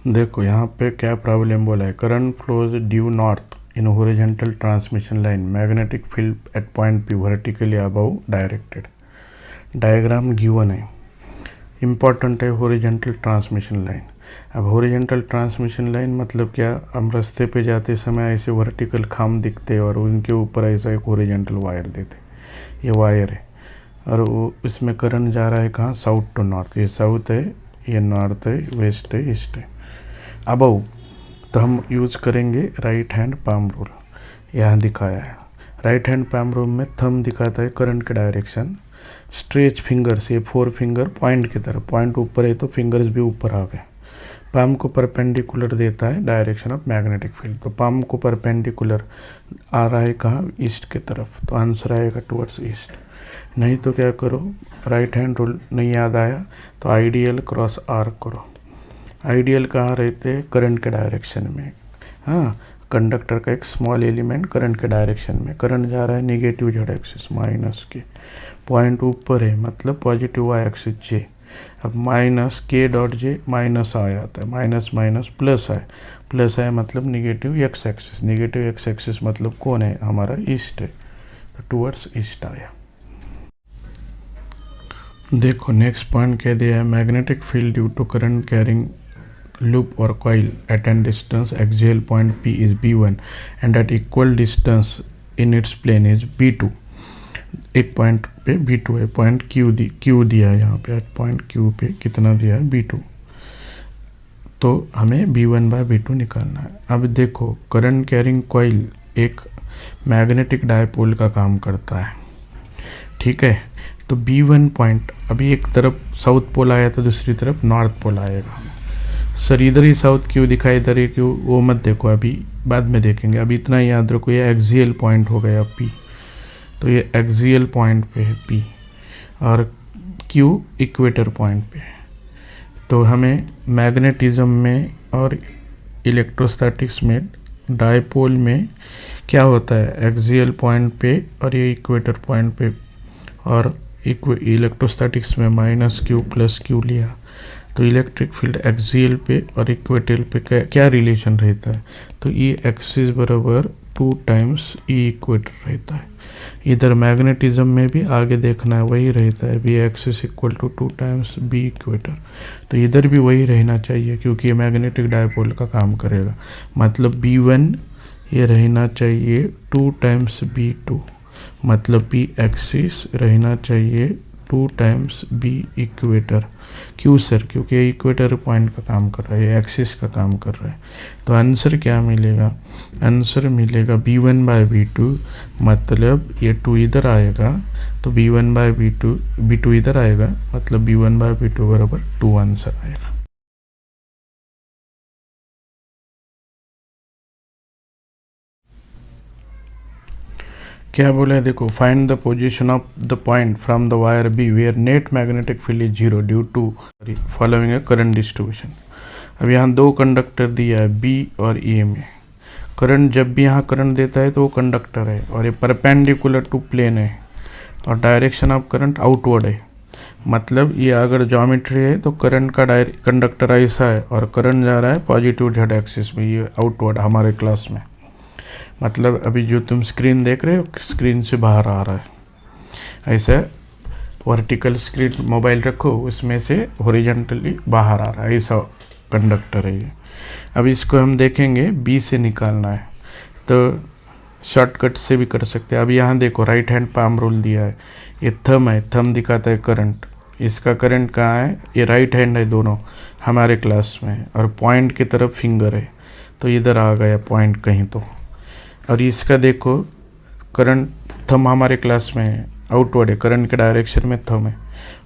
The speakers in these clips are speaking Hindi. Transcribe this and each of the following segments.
देखो यहाँ पे क्या प्रॉब्लम बोला है, current flows due north in horizontal transmission line, magnetic field eight point P vertically above directed. Diagram given है, इम्पॉर्टेंट है हॉरिजॉन्टल ट्रांसमिशन लाइन। अब हॉरिजॉन्टल ट्रांसमिशन लाइन मतलब क्या, हम रास्ते पे जाते समय ऐसे वर्टिकल खाम दिखते और उनके ऊपर ऐसा एक हॉरिजॉन्टल वायर देते, ये वायर है और वो इसमें करंट जा रहा है कहाँ, साउथ टू नॉर्थ। ये साउथ है, ये नॉर्थ है, वेस्ट है, ईस्ट है। अबव तो हम यूज़ करेंगे राइट हैंड पाम रूल, यहाँ दिखाया है। राइट हैंड पाम रूल में थंब दिखाता है करंट के डायरेक्शन, स्ट्रेच फिंगर्स, ये 4 फिंगर पॉइंट की तरफ, पॉइंट ऊपर है तो फिंगर्स भी ऊपर आ गए। पाम को परपेंडिकुलर देता है डायरेक्शन ऑफ मैग्नेटिक फील्ड, तो पाम को परपेंडिकुलर आ रहा है कहाँ, ईस्ट की तरफ, तो आंसर आएगा टुवर्ड्स ईस्ट। नहीं तो क्या करो, राइट हैंड रूल नहीं याद आया तो आइडियल क्रॉस आर्क करो। आइडियल कहाँ रहते हैं, करंट के डायरेक्शन में। हाँ, कंडक्टर का एक स्मॉल एलिमेंट करंट के डायरेक्शन में, करंट जा रहा है नेगेटिव जेड एक्सिस माइनस के, पॉइंट ऊपर है मतलब पॉजिटिव वाई एक्सिस जे। अब माइनस के डॉट जे माइनस आ जाता है, माइनस माइनस प्लस आए, प्लस आए मतलब negative x axis, negative x axis मतलब कौन है हमारा, ईस्ट है, तो टुवर्ड्स ईस्ट आया। देखो नेक्स्ट पॉइंट कह दिया है, magnetic field due to current carrying loop or coil at an distance axial point P is B1 and at equal distance in its plane is B2। एक पॉइंट पे B2 है, पॉइंट Q दिया है यहाँ पे, पॉइंट Q पे कितना दिया है, B2, तो हमें B1 बाय B2 निकालना है। अब देखो करंट कैरिंग कॉइल एक मैग्नेटिक डायपोल का काम करता है, ठीक है। तो B1 पॉइंट अभी एक तरफ साउथ पोल आया तो दूसरी तरफ नॉर्थ पोल आएगा। सर इधर ही साउथ क्यों दिखाई, इधर ही क्यों, वो मत देखो, अभी बाद में देखेंगे। अभी इतना याद रखो, ये एक्सियल पॉइंट हो गया P, तो ये एक्सियल पॉइंट पे है P और Q इक्वेटर पॉइंट पे है। तो हमें मैग्नेटिज्म में और इलेक्ट्रोस्टैटिक्स में डायपोल में क्या होता है, एक्सियल पॉइंट पे और ये इक्वेटर पॉइंट पे, और इलेक्ट्रोस्टैटिक्स में माइनस Q प्लस Q लिया, तो इलेक्ट्रिक फील्ड एक्सियल पे और इक्वेटल पे क्या रिलेशन रहता है, तो ई एक्सिस बराबर 2 टाइम्स ई इक्वेटर रहता है। इधर मैग्नेटिज्म में भी आगे देखना है, वही रहता है, B axis equal to 2 times B equator, तो इधर भी वही रहना चाहिए क्योंकि ये मैग्नेटिक डायपोल का काम करेगा। मतलब B1 ये रहना चाहिए 2 टाइम्स B2, मतलब बी एक्सिस रहना चाहिए 2 टाइम्स बी इक्वेटर। क्यों सर, क्योंकि ये इक्वेटर पॉइंट का काम कर रहा है, ये एक्सिस का काम कर रहा है। तो आंसर क्या मिलेगा, आंसर मिलेगा B1 बाय B2, मतलब ये 2 इधर आएगा तो B1 बाय B2, B2 इधर आएगा मतलब B1 बाय B2 बराबर 2 आंसर आएगा। क्या बोला है, देखो find the position of the point from the wire B where net magnetic field is 0 due to following a current distribution. अब यहाँ 2 कंडक्टर दिया है बी और ए में, करंट जब भी यहाँ करंट देता है तो वो कंडक्टर है और ये परपेंडिकुलर टू प्लेन है और डायरेक्शन ऑफ करंट आउटवर्ड है। मतलब ये अगर ज्योमेट्री है तो करंट का कंडक्टर ऐसा है और करंट जा रहा है पॉजिटिव जेड एक्सिस में, ये आउटवर्ड हमारे क्लास में। मतलब अभी जो तुम स्क्रीन देख रहे हो स्क्रीन से बाहर आ रहा है, ऐसा वर्टिकल स्क्रीन मोबाइल रखो उसमें से हॉरिजॉन्टली बाहर आ रहा है, ऐसा कंडक्टर है ये। अब इसको हम देखेंगे बी से निकालना है तो शॉर्टकट से भी कर सकते हैं। अब यहाँ देखो राइट हैंड पाम रूल दिया है, ये थंब है, थंब दिखाता है करंट, इसका करंट कहाँ है, ये राइट हैंड है दोनों हमारे क्लास में, और पॉइंट की तरफ फिंगर है तो इधर आ गया पॉइंट कहीं तो। और इसका देखो करंट, थंब हमारे क्लास में है, आउटवर्ड है, करंट के डायरेक्शन में थंब है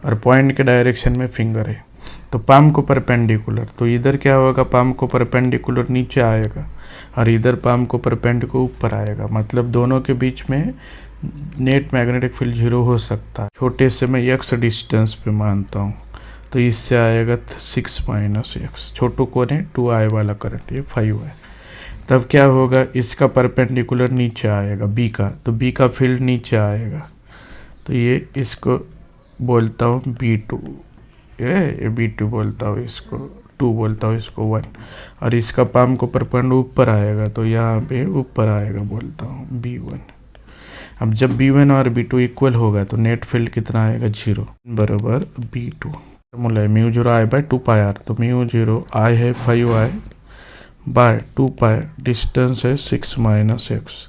और पॉइंट के डायरेक्शन में फिंगर है, तो पाम को परपेंडिकुलर, तो इधर क्या होगा, पाम को परपेंडिकुलर नीचे आएगा और इधर पाम को परपेंडिकुलर ऊपर आएगा। मतलब दोनों के बीच में नेट मैग्नेटिक फील्ड 0 हो सकता है। छोटे से मैं x डिस्टेंस पे मानता हूँ तो इससे आएगा 6 माइनस x, छोटू कौन है 2i वाला करंट, ये 5 है। तब क्या होगा, इसका परपेंडिकुलर नीचे आएगा b का, तो b का फील्ड नीचे आएगा, तो ये इसको बोलता हूँ B2, ये B2 बोलता हूँ इसको, 2 बोलता हूँ इसको 1, और इसका पाम को परपेंड ऊपर आएगा तो यहाँ पे ऊपर आएगा बोलता हूँ B1। अब जब B1 और B2 इक्वल होगा तो नेट फील्ड कितना आएगा 0 बराबर B2। फॉर्मूला है mu 0 I by 2 pi R, तो म्यू 0 I है 5I बाय 2 पाई, डिस्टेंस है 6 माइनस एक्स,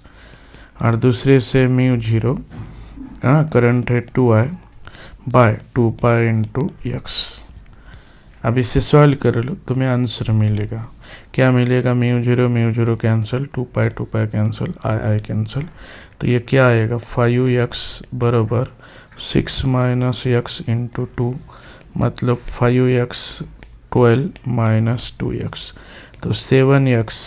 और दूसरे से म्यू 0 करंट है 2I bye 2 pi into x. अब इसे सॉल्व कर लो, तुम्हें आंसर मिलेगा। क्या मिलेगा? Mu 0 cancel, 2 pi cancel, I cancel, तो ये क्या आएगा 5x बराबर 6 माइनस एक्स इंटू 2, मतलब 5x 12 माइनस 2x, तो 7x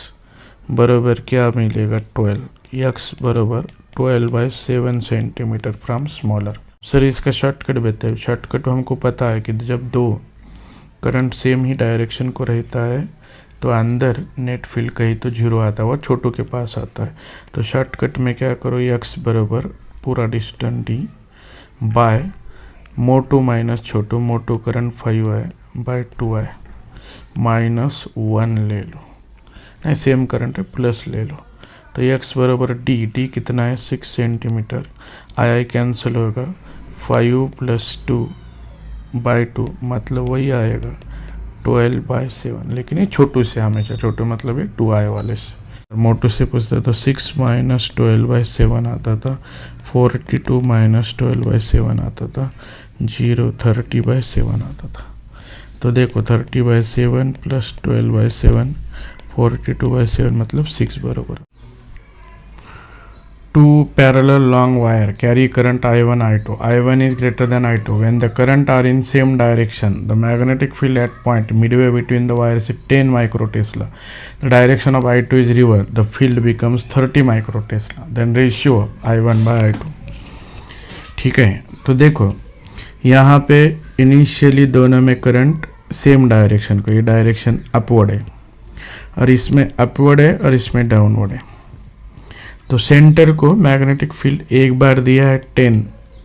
बराबर क्या मिलेगा 12, x बराबर 12/7 सेंटीमीटर फ्रॉम स्मॉलर। सर इसका शॉर्टकट बताइए। शॉर्टकट हमको पता है कि जब दो करंट सेम ही डायरेक्शन को रहता है तो अंदर नेट फील्ड कहीं तो 0 आता है और छोटू के पास आता है। तो शॉर्टकट में क्या करो, x बराबर पूरा डिस्टेंस d बाय मोटू माइनस छोटू, मोटू current 5I by 2I minus 1 ले लो, नहीं सेम करंट है प्लस ले लो, तो x बराबर d कितना है 6 सेंटीमीटर, आई कैंसिल होगा 5 प्लस 2 बाई 2, मतलब वही आएगा 12/7, लेकिन ये छोटू से हमेशा, छोटू मतलब ये 2I वाले से। मोटू से पूछता तो 6 माइनस 12/7 आता था, 42 माइनस 12/7 आता था, 0 30/7 आता था। तो देखो 30/7 प्लस 12/7 42/7 मतलब 6 बराबर। 2 parallel long wire carry current I1 I2. I1 is greater than I2. When the current are in same direction, the magnetic field at point midway between the wires is 10 microtesla. The direction of I2 is reverse. The field becomes 30 microtesla. Then ratio I1 by I2. ठीक है, तो देखो यहाँ पे इनिशियली दोनों में करंट सेम डायरेक्शन को, ये डायरेक्शन अपवर्ड है और इसमें अपवर्ड है और इसमें डाउनवर्ड है। तो सेंटर को मैग्नेटिक फील्ड एक बार दिया है 10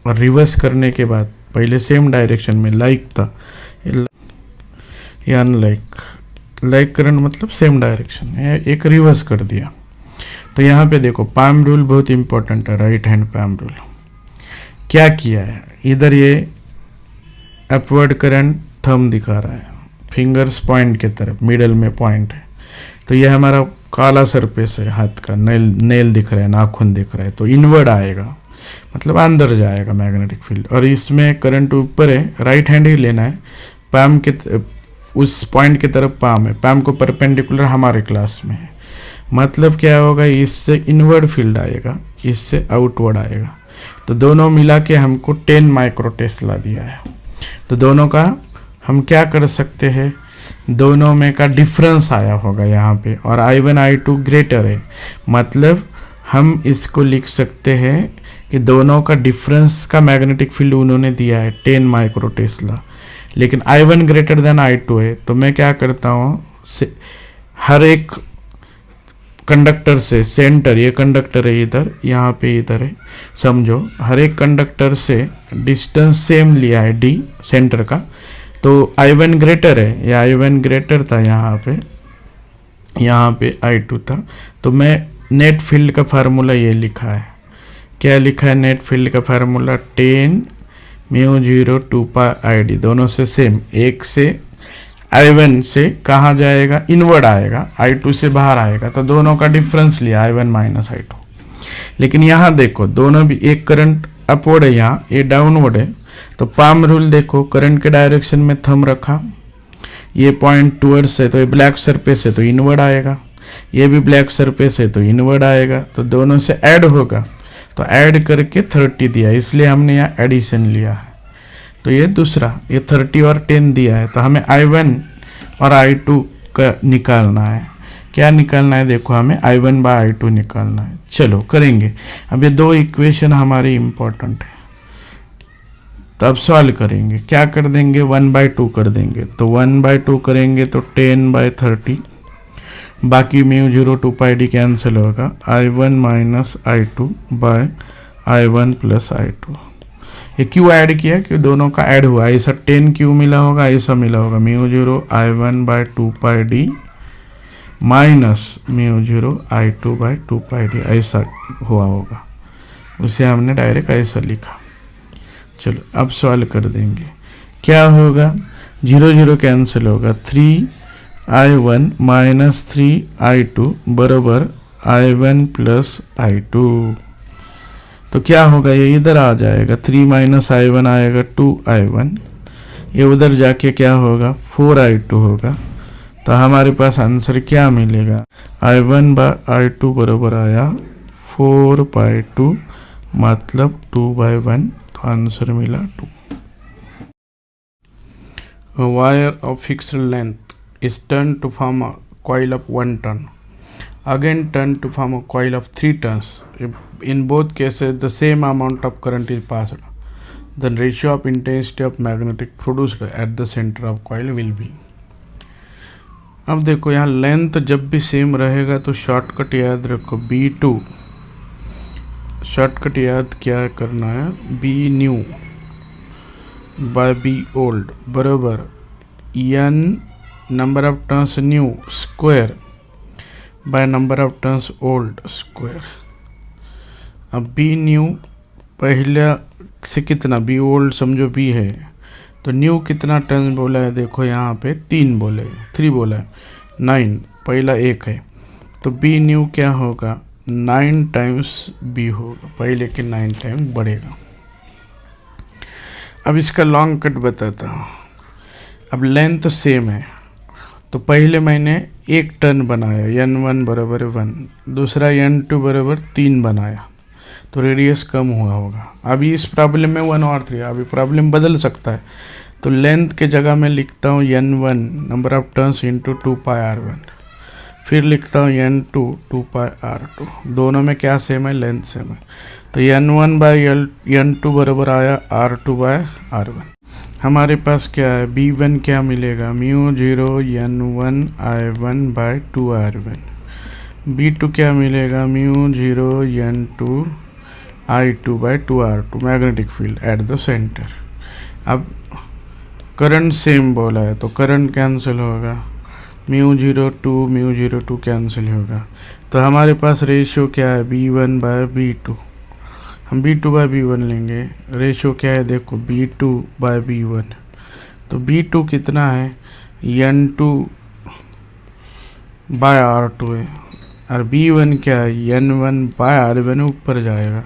और रिवर्स करने के बाद पहले सेम डायरेक्शन में लाइक था, या लाइक करंट मतलब सेम डायरेक्शन है, एक रिवर्स कर दिया। तो यहाँ पे देखो पाम रूल बहुत इंपॉर्टेंट है, राइट हैंड पाम रूल। क्या किया है, इधर ये अपवर्ड करंट थंब दिखा रहा है, फिंगर्स पॉइंट के तरफ, मिडल में पॉइंट है, तो ये हमारा काला सरफेस है हाथ का, नेल दिख रहा है, नाखून दिख रहा है, तो इनवर्ड आएगा मतलब अंदर जाएगा मैग्नेटिक फील्ड, और इसमें करंट ऊपर है, राइट हैंड ही लेना है, पाम के उस पॉइंट की तरफ पाम है, पाम को परपेंडिकुलर हमारे क्लास में है, मतलब क्या होगा, इससे इनवर्ड फील्ड आएगा, इससे आउटवर्ड आएगा, तो दोनों मिला के हमको 10 माइक्रोटेस्ला दिया है। तो दोनों का हम क्या कर सकते हैं, दोनों में का डिफरेंस आया होगा यहाँ पे, और I1 I2 ग्रेटर है, मतलब हम इसको लिख सकते हैं कि दोनों का डिफरेंस का मैग्नेटिक फील्ड उन्होंने दिया है 10 माइक्रोटेस्ला, लेकिन I1 ग्रेटर देन I2 है, तो मैं क्या करता हूँ, हर एक कंडक्टर से सेंटर, ये कंडक्टर है इधर, यहाँ पे इधर है, समझो हर एक कंडक्टर से डिस्टेंस सेम लिया है d सेंटर का, तो I1 ग्रेटर है, या I1 ग्रेटर था यहाँ पे I2 था, तो मैं नेट फील्ड का फार्मूला ये लिखा है, क्या लिखा है नेट फील्ड का फार्मूला, 10 म्यू 0 2 पाई ID, दोनों से सेम, एक से I1 से कहाँ जाएगा, इनवर्ड आएगा, I2 से बाहर आएगा, तो दोनों का डिफरेंस लिया I1 माइनस I2। लेकिन यहाँ देखो दोनों भी, एक करंट अपवर्ड है यहाँ, ये डाउनवर्ड है, तो पाम रूल देखो, करंट के डायरेक्शन में थंब रखा, ये पॉइंट टूवर्ड्स है तो ये ब्लैक सरफेस है तो इनवर्ड आएगा, ये भी ब्लैक सरफेस है तो इनवर्ड आएगा, तो दोनों से ऐड होगा, तो ऐड करके 30 दिया, इसलिए हमने यहाँ एडिशन लिया है। तो ये दूसरा, ये 30 और 10 दिया है, तो हमें I1 और I2 का निकालना है। क्या निकालना है, देखो हमें I1 बाय I2 निकालना है। चलो करेंगे, अब ये दो इक्वेशन हमारी इंपॉर्टेंट है, तो अब सॉल्व करेंगे, क्या कर देंगे, 1/2 कर देंगे, तो 1/2 करेंगे तो 10/30, बाकी म्यू 0 2 पाई d कैंसिल होगा, I1 minus I2 bye I1 plus I2, ये क्यों ऐड किया, कि दोनों का ऐड हुआ, ऐसा 10 क्यों मिला होगा, ऐसा मिला होगा μ0 I1 bye 2 pi D minus μ0 I2 by 2 pi D, ऐसा हुआ होगा, उसे हमने डायरेक्ट ऐसा लिखा। चलो अब सॉल्व कर देंगे, क्या होगा, 0 0 कैंसिल होगा, 3I1 माइनस 3I2 बराबर I1 प्लस I2। तो क्या होगा, ये इधर आ जाएगा, 3 माइनस I1 आएगा 2I1, ये उधर जाके क्या होगा 4I2 होगा। तो हमारे पास आंसर क्या मिलेगा, I1 बाय I2 बराबर आया 4/2 मतलब 2/1, तो आंसर मिला 2। A wire of fixed length is turned to form a coil of 1 turn, again turned to form a coil of 3 turns. In both cases the same amount of current is passed. The ratio of intensity of magnetic produced at the center of coil will be। अब देखो यहाँ लेंथ जब भी सेम रहेगा तो शॉर्टकट याद रखो B2, शॉर्टकट याद क्या करना है, B new by B old बराबर n number of turns new square by number of turns old square. अब B न्यू पहला से कितना, B ओल्ड समझो B है, तो न्यू कितना टर्न बोला है, देखो यहाँ पे 3 बोले, 3 बोला है, 9 पहला 1 है, तो B न्यू क्या होगा 9 टाइम्स B होगा, पहले के 9 टाइम्स बढ़ेगा। अब इसका लॉन्ग कट बताता हूँ। अब लेंथ सेम है, तो पहले मैंने एक टर्न बनाया n1 बराबर 1, दूसरा n2 बराबर 3 बनाया, तो रेडियस कम हुआ होगा। अभी इस प्रॉब्लम में 1 और 3, अभी प्रॉब्लम बदल सकता है, तो लेंथ के जगह मैं लिखता हूँ n1 number of turns into 2 pi r1, फिर लिखता हूँ n2 2 पाई r2, दोनों में क्या सेम है, लेंथ सेम है, तो n1 बाई n2 बराबर आया r2 बाय r1। हमारे पास क्या है, b1 क्या मिलेगा, μ0 n1 I1 bye 2 r1, b2 क्या मिलेगा, μ0 n2 I2 by 2 r2, magnetic field at the centre. अब करंट सेम बोला है तो करंट कैंसिल होगा, μ02 कैंसिल होगा, तो हमारे पास रेशियो क्या है, b1 बाय b2, हम b2 बाय b1 लेंगे, रेशियो क्या है देखो b2 बाय b1, तो b2 कितना है n2 बाय r2 है, और b1 क्या है n1 बाय r1 ऊपर जाएगा।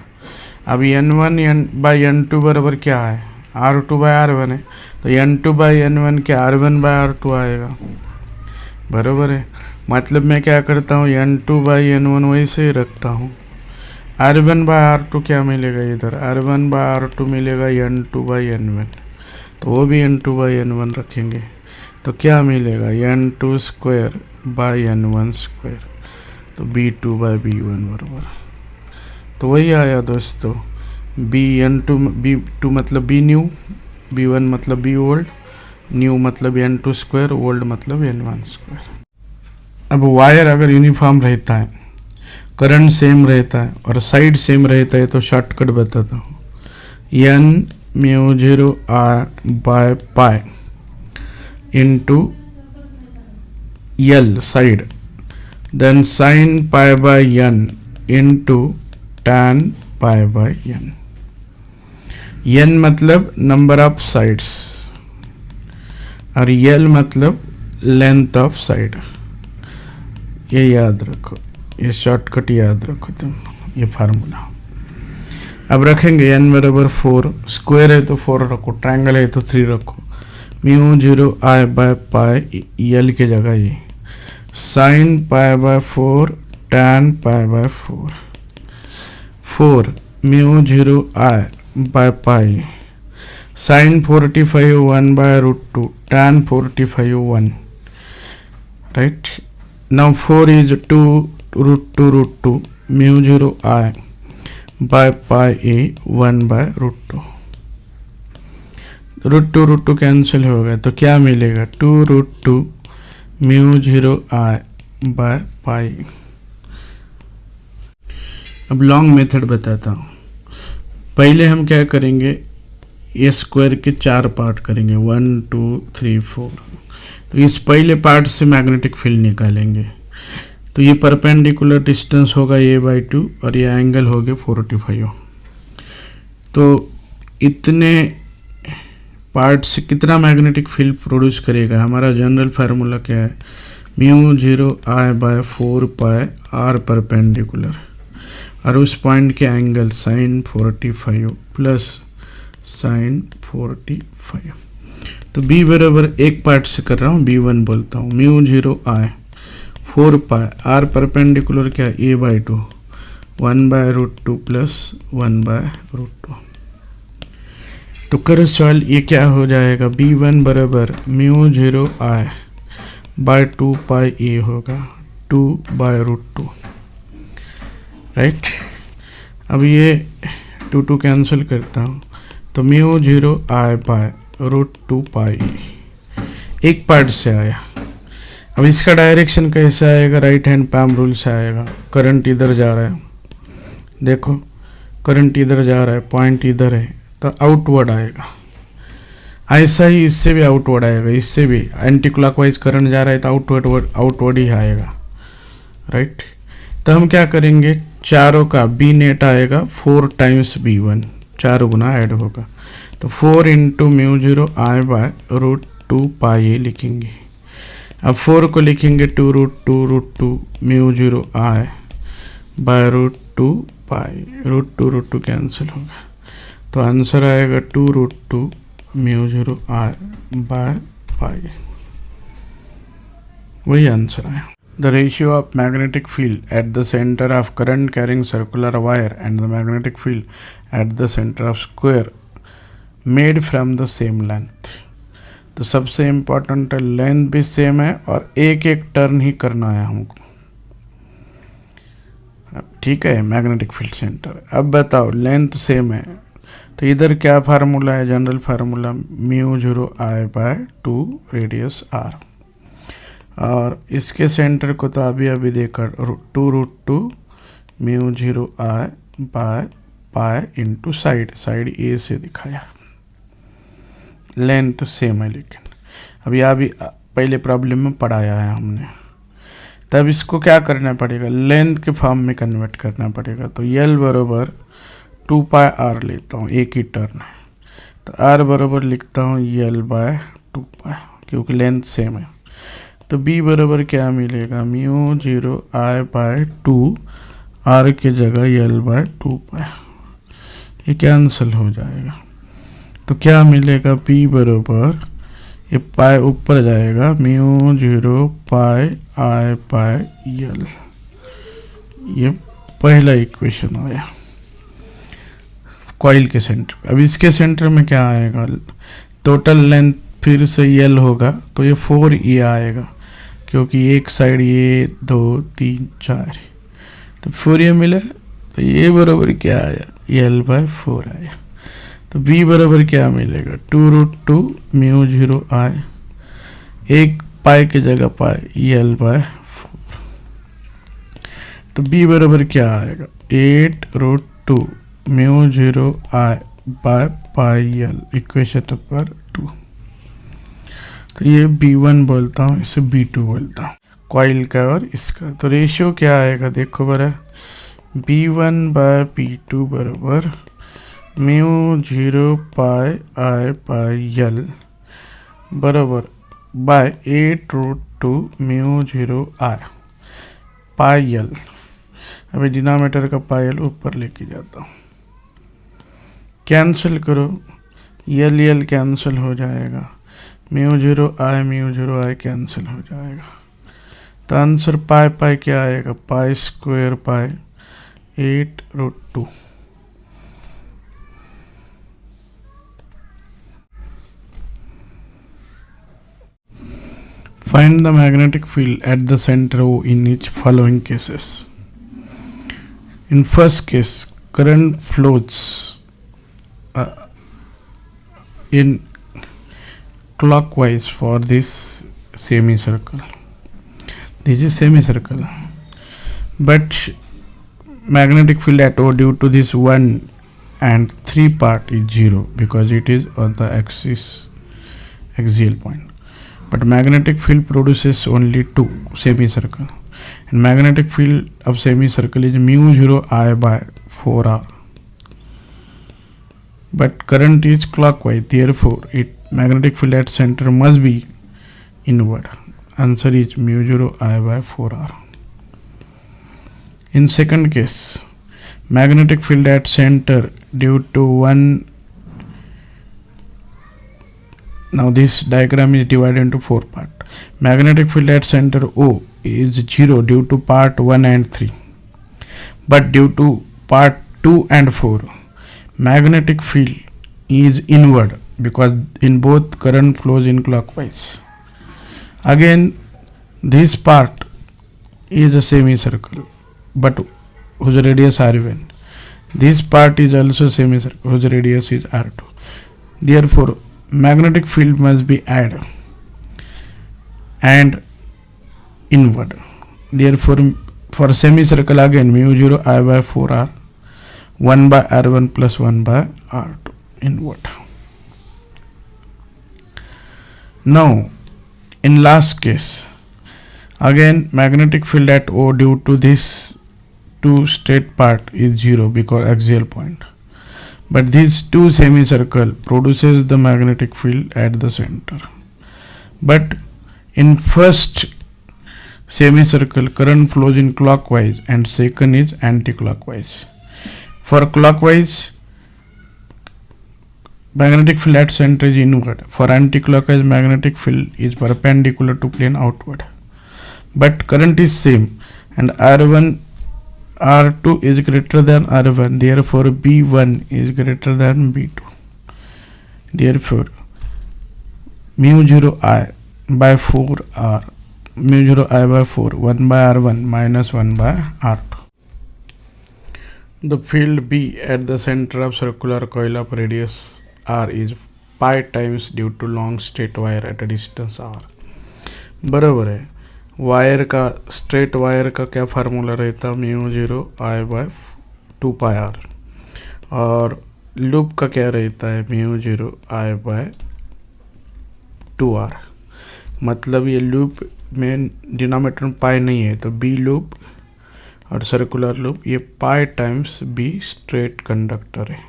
अब n1 बाय n2 बराबर क्या है, r2 बाय r1 है, तो n2 बाय n1 क्या r1 बाय r2 आएगा, बराबर है। मतलब मैं क्या करता हूँ, n2 बाय n1 वैसे ही रखता हूँ, r1 बाय r2 क्या मिलेगा, इधर r1 बाय r2 मिलेगा n2 बाय n1, तो वो भी n2 बाय n1 रखेंगे, तो क्या मिलेगा n2 square by n1 square, तो b2 बाय b1 बराबर, तो वही आया दोस्तों, b2 मतलब b न्यू, b1 मतलब b ओल्ड, न्यू मतलब n2 स्क्वायर, ओल्ड मतलब n1 स्क्वायर। अब वायर अगर यूनिफॉर्म रहता है, करंट सेम रहता है और साइड सेम रहता है, तो शॉर्टकट बताता हूँ, n μ0 I by pi into L side, then sine pi by n into tan pi by n। n मतलब नंबर ऑफ साइड्स और l मतलब लेंथ ऑफ साइड, ये याद रखो, ये शॉर्टकट याद रखो तुम, ये फार्मूला। अब रखेंगे n बराबर 4, स्क्वायर है तो 4 रखो, ट्रायंगल है तो 3 रखो, μ0 I बाय पाई l के जगह ये sine pi by 4 tan pi by 4 μ0 I by pi sine 45 1 by √2 tan 45 1, right? Now 4 is 2 √2 μ0 I by pi a 1 by √2, √2 cancel हो गया, तो क्या मिलेगा 2 √2 μ0 I बाय पाई। अब लॉन्ग मेथड बताता हूँ। पहले हम क्या करेंगे, ये स्क्वायर के 4 पार्ट करेंगे, 1 2 3 4। तो इस पहले पार्ट से मैग्नेटिक फील्ड निकालेंगे। तो ये परपेंडिकुलर डिस्टेंस होगा a/2 और ये एंगल हो गया 45। तो इतने पार्ट से कितना मैग्नेटिक फील्ड प्रोड्यूस करेगा? हमारा जनरल फार्मूला क्या है? μ0I/4πr परपेंडिकुलर और उस पॉइंट के एंगल sin 45 प्लस sin 45। तो b बराबर एक पार्ट से कर रहा हूँ, b1 बोलता हूँ, μ0I/4πr परपेंडिकुलर क्या है? a/2 1/√2 plus 1/√2। तो करो सवाल, ये क्या हो जाएगा? b1 बराबर μ0I/2πa होगा 2/√2, राइट। अब ये 2 कैंसिल करता हूँ, तो μ0I/√2πa एक पार्ट से आया। अब इसका डायरेक्शन कैसे आएगा? राइट हैंड पैम रूल से आएगा। करंट इधर जा रहा है, देखो करंट इधर जा रहा है, पॉइंट इधर है, तो आउटवर्ड आएगा। ऐसा ही इससे भी आउटवर्ड आएगा, इससे भी एंटी क्लॉकवाइज करंट जा रहा है तो आउटवर्ड ही आएगा, राइट। तो हम क्या करेंगे, चारों का बी नेट आएगा 4 टाइम्स b1, 4 गुना ऐड होगा। तो 4 इंटू μ0I/√2πa लिखेंगे। अब 4 को लिखेंगे 2√2 μ0I/√2πa, √2 कैंसिल होगा, तो आंसर आएगा 2√2 μ0I/πa। वही आंसर आया। The ratio of magnetic field at the center of current carrying circular wire and the magnetic field at the center of square made from the same length। तो सबसे इम्पोर्टेंट है लेंथ भी सेम है और एक एक टर्न ही करना है हमको, ठीक है, मैग्नेटिक फील्ड सेंटर। अब बताओ लेंथ सेम है तो इधर क्या फार्मूला है? General formula μ0I/2 radius r, और इसके सेंटर को तो अभी देखा 2√2 μ0I/π इंटू साइड ए से दिखाया। लेंथ सेम है, लेकिन अब यह भी पहले प्रॉब्लम में पढ़ाया है हमने। तब इसको क्या करना पड़ेगा? लेंथ के फॉर्म में कन्वर्ट करना पड़ेगा। तो L बराबर 2πr लेता हूँ, एक ही टर्न है, तो R बराबर लिखता हूँ L/2π, क्योंकि लेंथ सेम है। तो B बराबर क्या मिलेगा? μ0I/2 R के जगह L/2π, ये कैंसिल हो जाएगा। तो क्या मिलेगा? B बराबर ये पाई ऊपर जाएगा μ0πI/L, ये पहला इक्वेशन आया कॉइल के सेंटर। अब इसके सेंटर में क्या आएगा? टोटल लेंथ फिर से L होगा, तो ये 4e आएगा, क्योंकि एक साइड ये 2 3 4, तो 4e मिला। तो ये बराबर क्या आया? L/4 आया। तो B बराबर क्या मिलेगा? 2√2 μ0I, एक पाई के जगह पाई L/4। तो B बराबर क्या आएगा? 8√2 μ0I/πl, इक्वेशन नंबर 2। तो ये B1 बोलता हूँ, इसे B2 बोलता हूँ, कॉइल का और इसका। तो रेशियो क्या आएगा देखो बरा, B1/P2 बराबर μ0πI/πl बराबर बाय 8√2 μ0I/πl। अभी डिनोमिनेटर का पायल ऊपर लेके जाता हूँ, कैंसिल करो, L कैंसिल हो जाएगा, μ0I कैंसिल हो जाएगा। तो आंसर पाई क्या आएगा? Pi square pi 8√2। Find the magnetic field at the center O in each following cases. In first case, current flows in clockwise for this semicircle. This is semicircle, but magnetic field at O due to this 1 and three part is 0 because it is on the axis axial point. But magnetic field produces only two semicircle, and magnetic field of semicircle is mu 0 I by 4r. But current is clockwise, therefore magnetic field at center must be inward. Answer is mu 0 I by 4r. In second case, magnetic field at center due to one. Now this diagram is divided into four parts. Magnetic field at center O is 0 due to part 1 and 3. But due to part 2 and 4, magnetic field is inward because in both current flows in clockwise. Again, this part is a semicircle but whose radius r1. This part is also semicircle whose radius is r2. Therefore, magnetic field must be added and inward. Therefore, for semicircle again mu 0 I by 4r, 1 by r1 plus 1 by r2 inward. Now, in last case, again magnetic field at O due to this two straight part is 0 because axial point. But these two semicircle produces the magnetic field at the center. But in first semicircle, current flows in clockwise and second is anti-clockwise. For clockwise, magnetic field at center is inward. For anti-clockwise, magnetic field is perpendicular to plane outward. But current is same, and R2 is greater than R1, therefore B1 is greater than B2. Therefore, mu 0 I by 4R, mu 0 I by 4, 1 by R1 minus 1 by R2. The field B at the center of circular coil of radius R is pi times due to long straight wire at a distance R. बराबर है. वायर का स्ट्रेट वायर का क्या फार्मूला रहता है? Mu 0 I by 2 pi R. और लूप का क्या रहता है? Mu 0 I by 2 R. मतलब ये लूप में डिनोमिनेटर में पाई नहीं है, तो बी लूप और सर्कुलर लूप ये पाई टाइम्स बी स्ट्रेट कंडक्टर है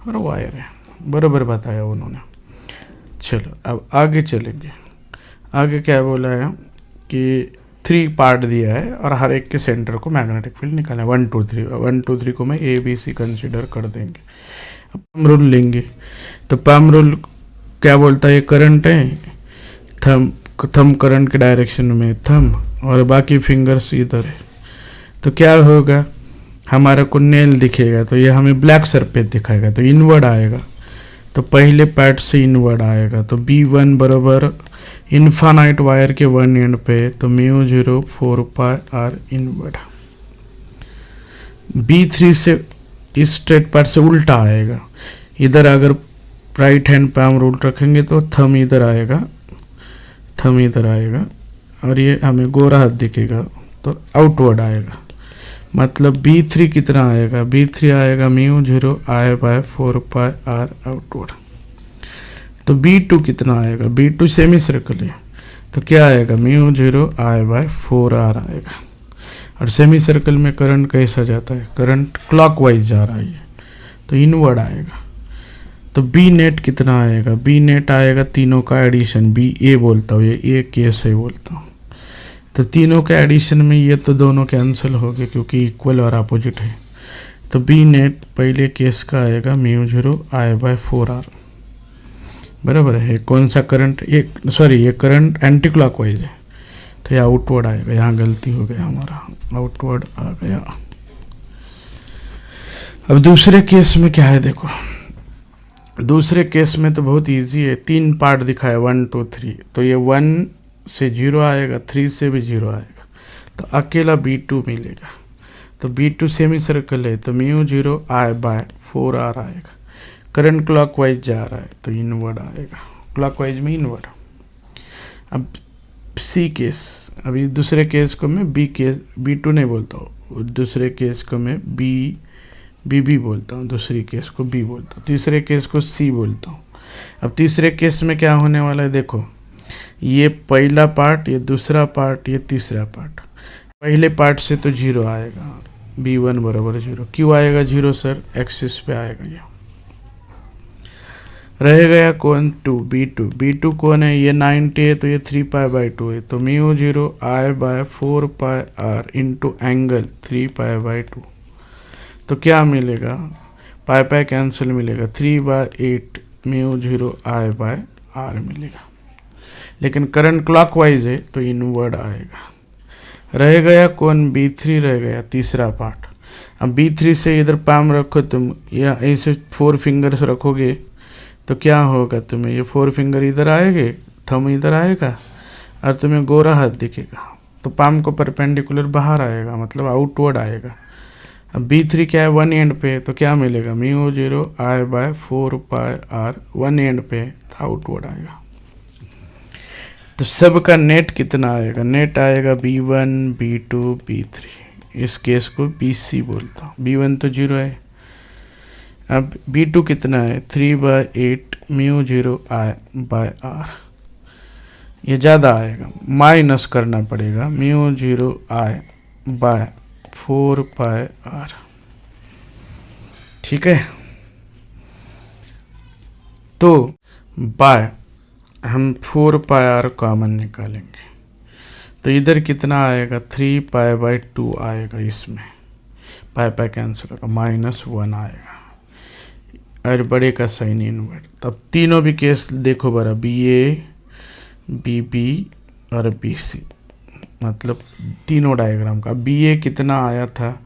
और वायर है. बराबर बताया उन्होंने. चलो अब आगे चलेंगे. आगे क्या बोला है कि 3 पार्ट दिया है और हर एक के सेंटर को मैग्नेटिक फील्ड निकालना है. 1 2 3 1 2 3 को मैं ए बी सी कंसिडर कर देंगे. अब पम रूल लेंगे. तो पम रूल क्या बोलता है? ये करंट है, थम करंट के डायरेक्शन में थम और बाकी फिंगर्स इधर है. तो क्या होगा? हमारा को नेल दिखेगा तो ये हमें ब्लैक सरफेस दिखाएगा, तो इनवर्ड आएगा. तो पहले पार्ट से इनवर्ड आएगा. तो B1 बराबर इन्फानाइट वायर के वन एंड पे, तो mu 0 4 pi are inward. B3 से इस स्ट्रेट पार्ट से उल्टा आएगा. इधर अगर राइट हैंड पे हम रूल रखेंगे तो थम इधर आएगा, थम इधर आएगा और ये हमें गोरा हाथ दिखेगा तो आउटवर्ड आएगा. मतलब B3 कितना आएगा? B3 आएगा mu 0 I by 4 pi R outward. तो B2 कितना आएगा? B2 सेमी सर्कल है तो क्या आएगा? म्यू 0 आई बाय 4R आएगा. और सेमी सर्कल में करंट कैसा जाता है? करंट क्लॉकवाइज जा रहा है तो इनवर्ड आएगा. तो बी नेट कितना आएगा? बी नेट आएगा तीनों का एडिशन. बी ए बोलता हूँ, ये केस है बोलता हूँ. तो तीनों के एडिशन में ये तो दोनों कैंसिल हो गए क्योंकि इक्वल और अपोजिट है. तो बी नेट पहले केस का आएगा म्यू 0 आई बाय 4R. बराबर है. कौन सा करंट? ये करंट एंटी क्लॉकवाइज है तो ये आउटवर्ड आएगा. यहाँ गलती हो गया हमारा, आउटवर्ड आ गया. अब दूसरे केस में क्या है देखो. दूसरे केस में तो बहुत इजी है. 3 पार्ट दिखाया 1 2 3. तो ये 1 से 0 आएगा, 3 से भी 0 आएगा. तो अकेला B2 मिलेगा. तो B2 सेमी सर्कल है तो म्यू 0 आई बाय 4R आएगा. करंट क्लॉकवाइज जा रहा है तो इनवर्ड आएगा. क्लॉकवाइज में इनवर्ड. अब सी केस. अभी दूसरे केस को मैं B2 नहीं बोलता हूँ. दूसरे केस को मैं बी बोलता हूँ, दूसरी केस को बी बोलता हूँ, तीसरे केस को सी बोलता हूँ। अब तीसरे केस में क्या होने वाला है, देखो ये पहला पार्ट, ये दूसरा पार्ट, ये तीसरा पार्ट। पहले पार्ट से तो 0 आएगा, b1 बराबर 0। क्यों आएगा 0 सर, एक्सिस पे आएगा। ये रह गया कौन, 2 b2 कौन है, ये 90 है तो ये 3 पाई बाई 2 है, तो mu 0 I by 4 pi R into angle 3 pi by 2। तो क्या मिलेगा, पाई कैंसिल मिलेगा, 3/8 म्यू 0 आई बाय आर मिलेगा। लेकिन करंट क्लॉकवाइज है तो इनवर्ड आएगा। रह गया कौन, b3 रह गया, तीसरा पार्ट। अब b3 से इधर पाम रखो तुम, या ऐसे 4 फिंगर्स रखोगे तो क्या होगा, तुम्हें ये 4 फिंगर इधर आएंगे, थंब इधर आएगा और तुम्हें गोरा हाथ दिखेगा, तो पाम को परपेंडिकुलर बाहर आएगा, मतलब आउटवर्ड आएगा। अब b3 क्या है, 1 एंड पे, तो क्या मिलेगा, mu 0 I by 4 pi R, 1 end पे तो आउटवर्ड आएगा। तो सबका नेट कितना आएगा, नेट आएगा b1 b2 b3। इस केस को bc बोलता हूँ। b1 तो 0 है, अब b2 कितना है, 3/8 म्यू 0 आई बाय आर। ये ज़्यादा आएगा, माइनस करना पड़ेगा, mu 0 I by 4 pi R. ठीक है, तो बाय हम 4 पाई आर कॉमन निकालेंगे, तो इधर कितना आएगा, 3 पाई बाई 2 आएगा, इसमें पाई कैंसिल होगा, -1 आएगा और बड़े का साइन इनवर्ट। तब तीनों भी केस देखो बरा, BA BB और BC, मतलब तीनों डायग्राम का। BA कितना आया था,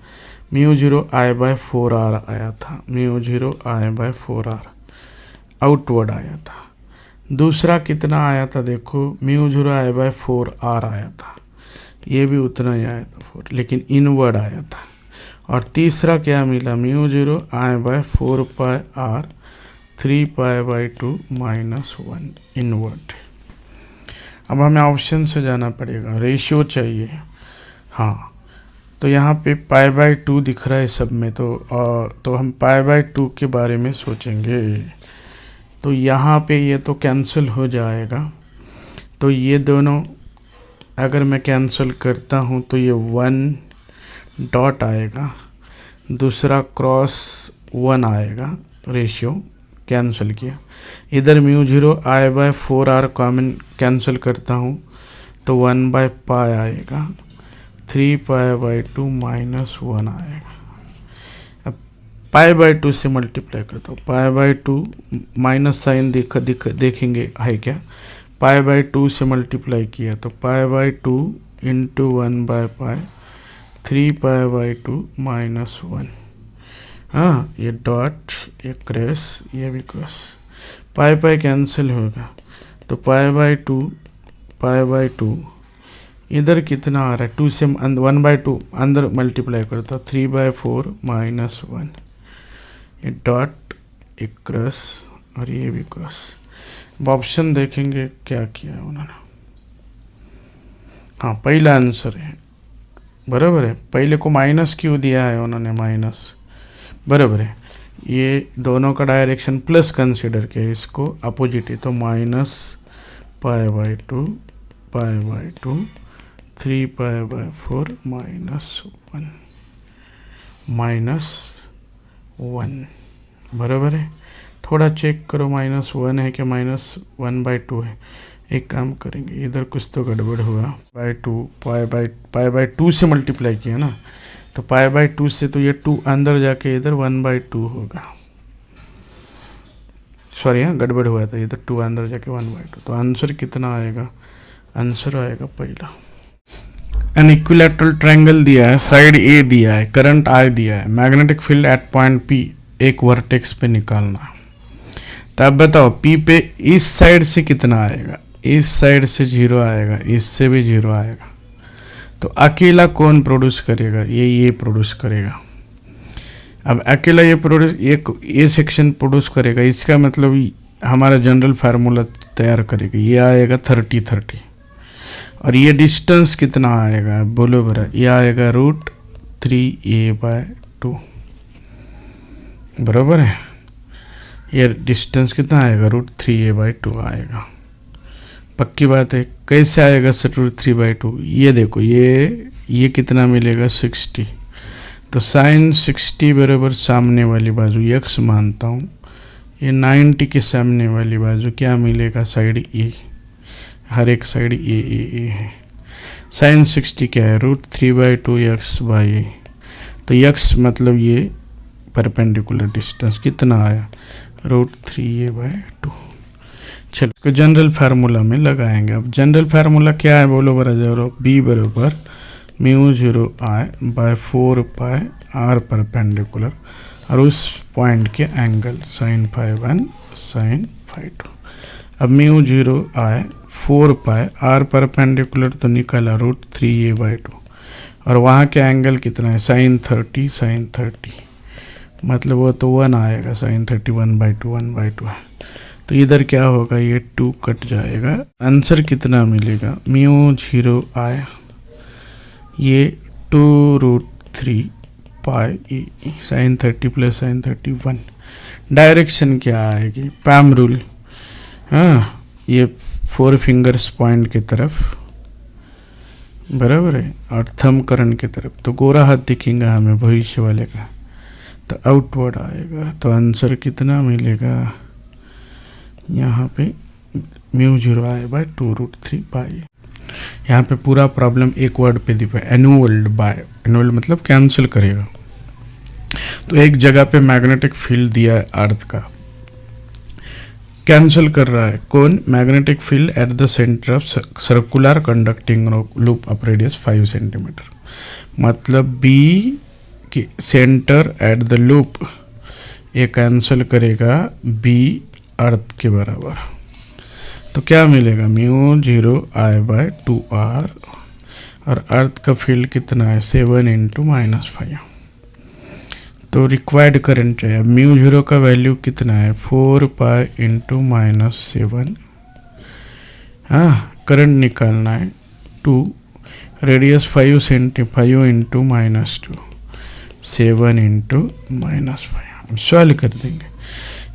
म्यू 0 आई बाय 4 आर आया था, mu 0 I by 4 R outward आया था। दूसरा कितना आया था, देखो म्यू 0 आई बाय 4 आर आया था, ये भी उतना ही आया था 4, लेकिन इनवर्ड आया था। और तीसरा क्या मिला, mu 0 I by 4 pi R 3 pi by 2 -1 inward. अब हमें ऑप्शन से जाना पड़ेगा, रेशियो चाहिए। हाँ, तो यहाँ पे पाई बाई 2 दिख रहा है सब में, तो हम पाई बाई 2 के बारे में सोचेंगे। तो यहाँ पे ये तो कैंसिल हो जाएगा, तो ये दोनों अगर मैं कैंसिल करता हूँ तो ये 1 डॉट आएगा, दूसरा क्रॉस 1 आएगा, रेशियो कैंसिल किया। इधर mu 0 I by 4 R common cancel करता हूँ तो 1 बाय पाई आएगा, 3 पाई बाई 2 -1 आएगा। पाई बाई 2 से मल्टीप्लाई करता हूँ, पाई बाई 2 माइनस साइन देखेंगे है क्या, पाई बाई 2 से मल्टीप्लाई किया तो पाई by 2 into 1 by pi, 3 pi by 2 -1। हाँ, ये डॉट, ये क्रॉस, ये भी क्रॉस, पाई कैंसिल होगा, तो पाई बाई 2 इधर कितना आ रहा है, 2 से 1 बाई 2 अंदर मल्टीप्लाई करता हूँ, 3 बाय 4 -1। ये डॉट, एक क्रॉस और ये भी क्रॉस। अब ऑप्शन देखेंगे क्या किया है उन्होंने। हाँ, पहला आंसर है, बराबर है। पहले को माइनस क्यों दिया है उन्होंने, माइनस, बराबर है। ये दोनों का डायरेक्शन प्लस कंसिडर किया, इसको अपोजिट है, तो -पाई by 2 pi by 2 3 pi by 4 -1 बराबर है। थोड़ा चेक करो, -1 है कि -1/2 है। एक काम करेंगे, इधर कुछ तो गड़बड़ हुआ, बाई 2 पाई बाई 2 से मल्टीप्लाई किया ना, तो पाई बाई 2 से तो ये 2 अंदर जाके इधर 1/2 होगा, सॉरी हाँ गड़बड़ हुआ था, इधर 2 अंदर जाके 1/2। तो आंसर कितना आएगा, आंसर आएगा पहला। एन इक्विलैटरल ट्रायंगल दिया है, साइड ए दिया है, करंट आई दिया है, magnetic field eight point P एक वर्टेक्स पे निकालना। तो अब बताओ पी पे इस साइड से कितना आएगा, इस साइड से 0 आएगा, इससे भी 0 आएगा, तो अकेला कौन प्रोड्यूस करेगा, ये प्रोड्यूस करेगा। अब अकेला ये सेक्शन प्रोड्यूस करेगा, इसका मतलब हमारा जनरल फार्मूला तैयार करेगा, ये आएगा 30 और ये डिस्टेंस कितना आएगा बोलो बरा, ये आएगा √3a/2। बराबर है। ये डिस्टेंस कितना आएगा, √3a/2 आएगा। पक्की बात है। कैसे आएगा सर √3/2? ये देखो, ये कितना मिलेगा, 60। तो साइन 60 बराबर सामने वाली बाजू x मानता हूँ, ये 90 के सामने वाली बाजू क्या मिलेगा, साइड ए। हर एक साइड ए है। साइन 60 क्या है, √3/2x/a। तो x मतलब ये परपेंडिकुलर डिस्टेंस कितना आया, √3a/2। चलो इसको जनरल फार्मूला में लगाएंगे। अब जनरल फार्मूला क्या है बोलो बरा जरो, b बराबर μ0I/4πr परपेंडिकुलर, और उस पॉइंट के एंगल sin φ1 sin φ2। अब μ0I 4πr परपेंडिकुलर तो निकला √3a/2, और वहाँ के एंगल कितना है, sin 30 मतलब वो तो 1 आएगा, sin 30 1/2 है। तो इधर क्या होगा, ये 2 कट जाएगा। आंसर कितना मिलेगा, μ0I ये 2√3πe sin 30 + sin 30 1। डायरेक्शन क्या आएगी, पैम रूल, हाँ, ये 4 फिंगर्स पॉइंट की तरफ, बराबर है, और थंब करण की तरफ। तो गोरा हाथ दिखेगा हमें भविष्य वाले का, तो आउटवर्ड आएगा। तो आंसर कितना मिलेगा, यहाँ पे μ0I/2 √3πe। यहाँ पे पूरा प्रॉब्लम एक वर्ड पे दिखा, एनुअल्ड बाय। एनुअल्ड मतलब कैंसिल करेगा। तो एक जगह पे मैग्नेटिक फील्ड दिया है अर्थ का, कैंसिल कर रहा है कौन, magnetic field at the centre of circular conducting loop of radius 5 centimetre. मतलब बी की सेंटर एट द लूप, ये कैंसिल करेगा बी अर्थ के बराबर। तो क्या मिलेगा, μ0I/2r, और अर्थ का फील्ड कितना है, 7 × -5। तो रिक्वायर्ड करंट चाहिए। μ0 का वैल्यू कितना है, 4π × -7। हाँ, करंट निकालना है 2, रेडियस 5 × -2, 7 × -5। हम सॉल्व कर देंगे।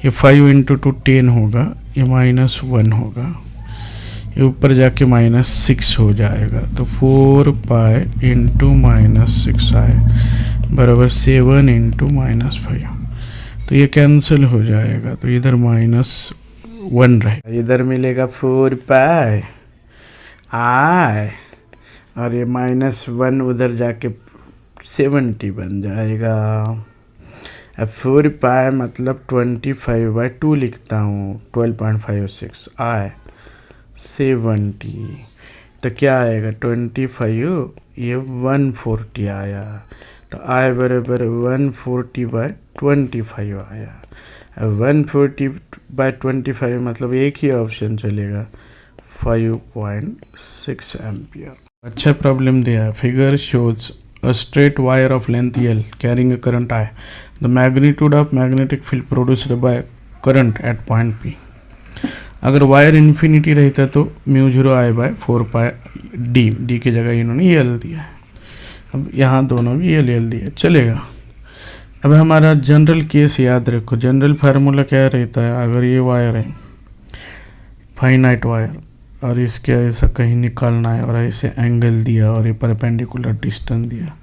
ये 5 × 2 10 होगा, ये -1 होगा, ये ऊपर जाके -6 हो जाएगा। तो 4π × -6 आए बराबर 7 × -5। तो ये कैंसिल हो जाएगा, तो इधर -1 रहेगा, इधर मिलेगा 4π I, और ये -1 उधर जाके 70 बन जाएगा। अब 4π मतलब 25/2 लिखता हूँ, 12.56 I 70। तो क्या आएगा, 25, ये 140 आया। तो I बराबर 140/25 आया। अब 140/25 मतलब एक ही ऑप्शन चलेगा, 5.6 एम्पियर। अच्छा प्रॉब्लम दिया, figure shows a straight wire of length L carrying a current I. The magnitude of magnetic field produced by current at point P. अगर वायर इन्फिनिटी रहता तो μ0I/4π d की जगह इन्होंने L दिया है। अब यहाँ दोनों भी L दिया, चलेगा। अब हमारा जनरल केस याद रखो। जनरल फार्मूला क्या रहता है, अगर ये वायर है फाइनाइट वायर और इसके ऐसा कहीं निकालना है और ऐसे एंगल दिया और ये परपेंडिकुलर डिस्टेंस दिया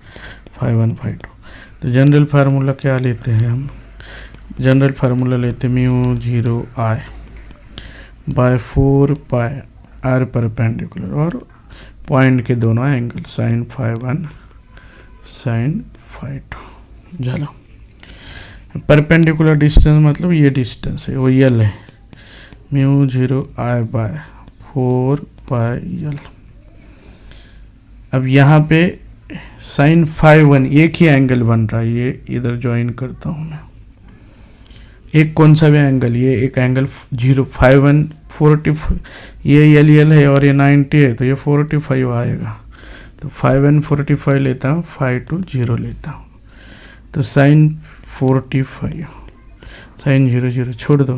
5 1 5 2, तो जनरल फार्मूला क्या लेते हैं हम, जनरल फार्मूला लेते हैं μ0I/4π r परपेंडिकुलर और पॉइंट के दोनों एंगल sin φ1 sin φ2। चलो, परपेंडिकुलर डिस्टेंस मतलब ये डिस्टेंस है, वो L है, μ0I/4πL। अब यहाँ पे sin φ1 एक ही एंगल बन रहा है, ये इधर ज्वाइन करता हूँ मैं, एक कौन सा भी एंगल, ये एक एंगल 0 φ1 40, ये L है और ये 90 है, तो ये 45 आएगा। तो 5 45 लेता हूँ, 5 0 लेता हूँ, तो sin 45 sin 0 0 छोड़ दो,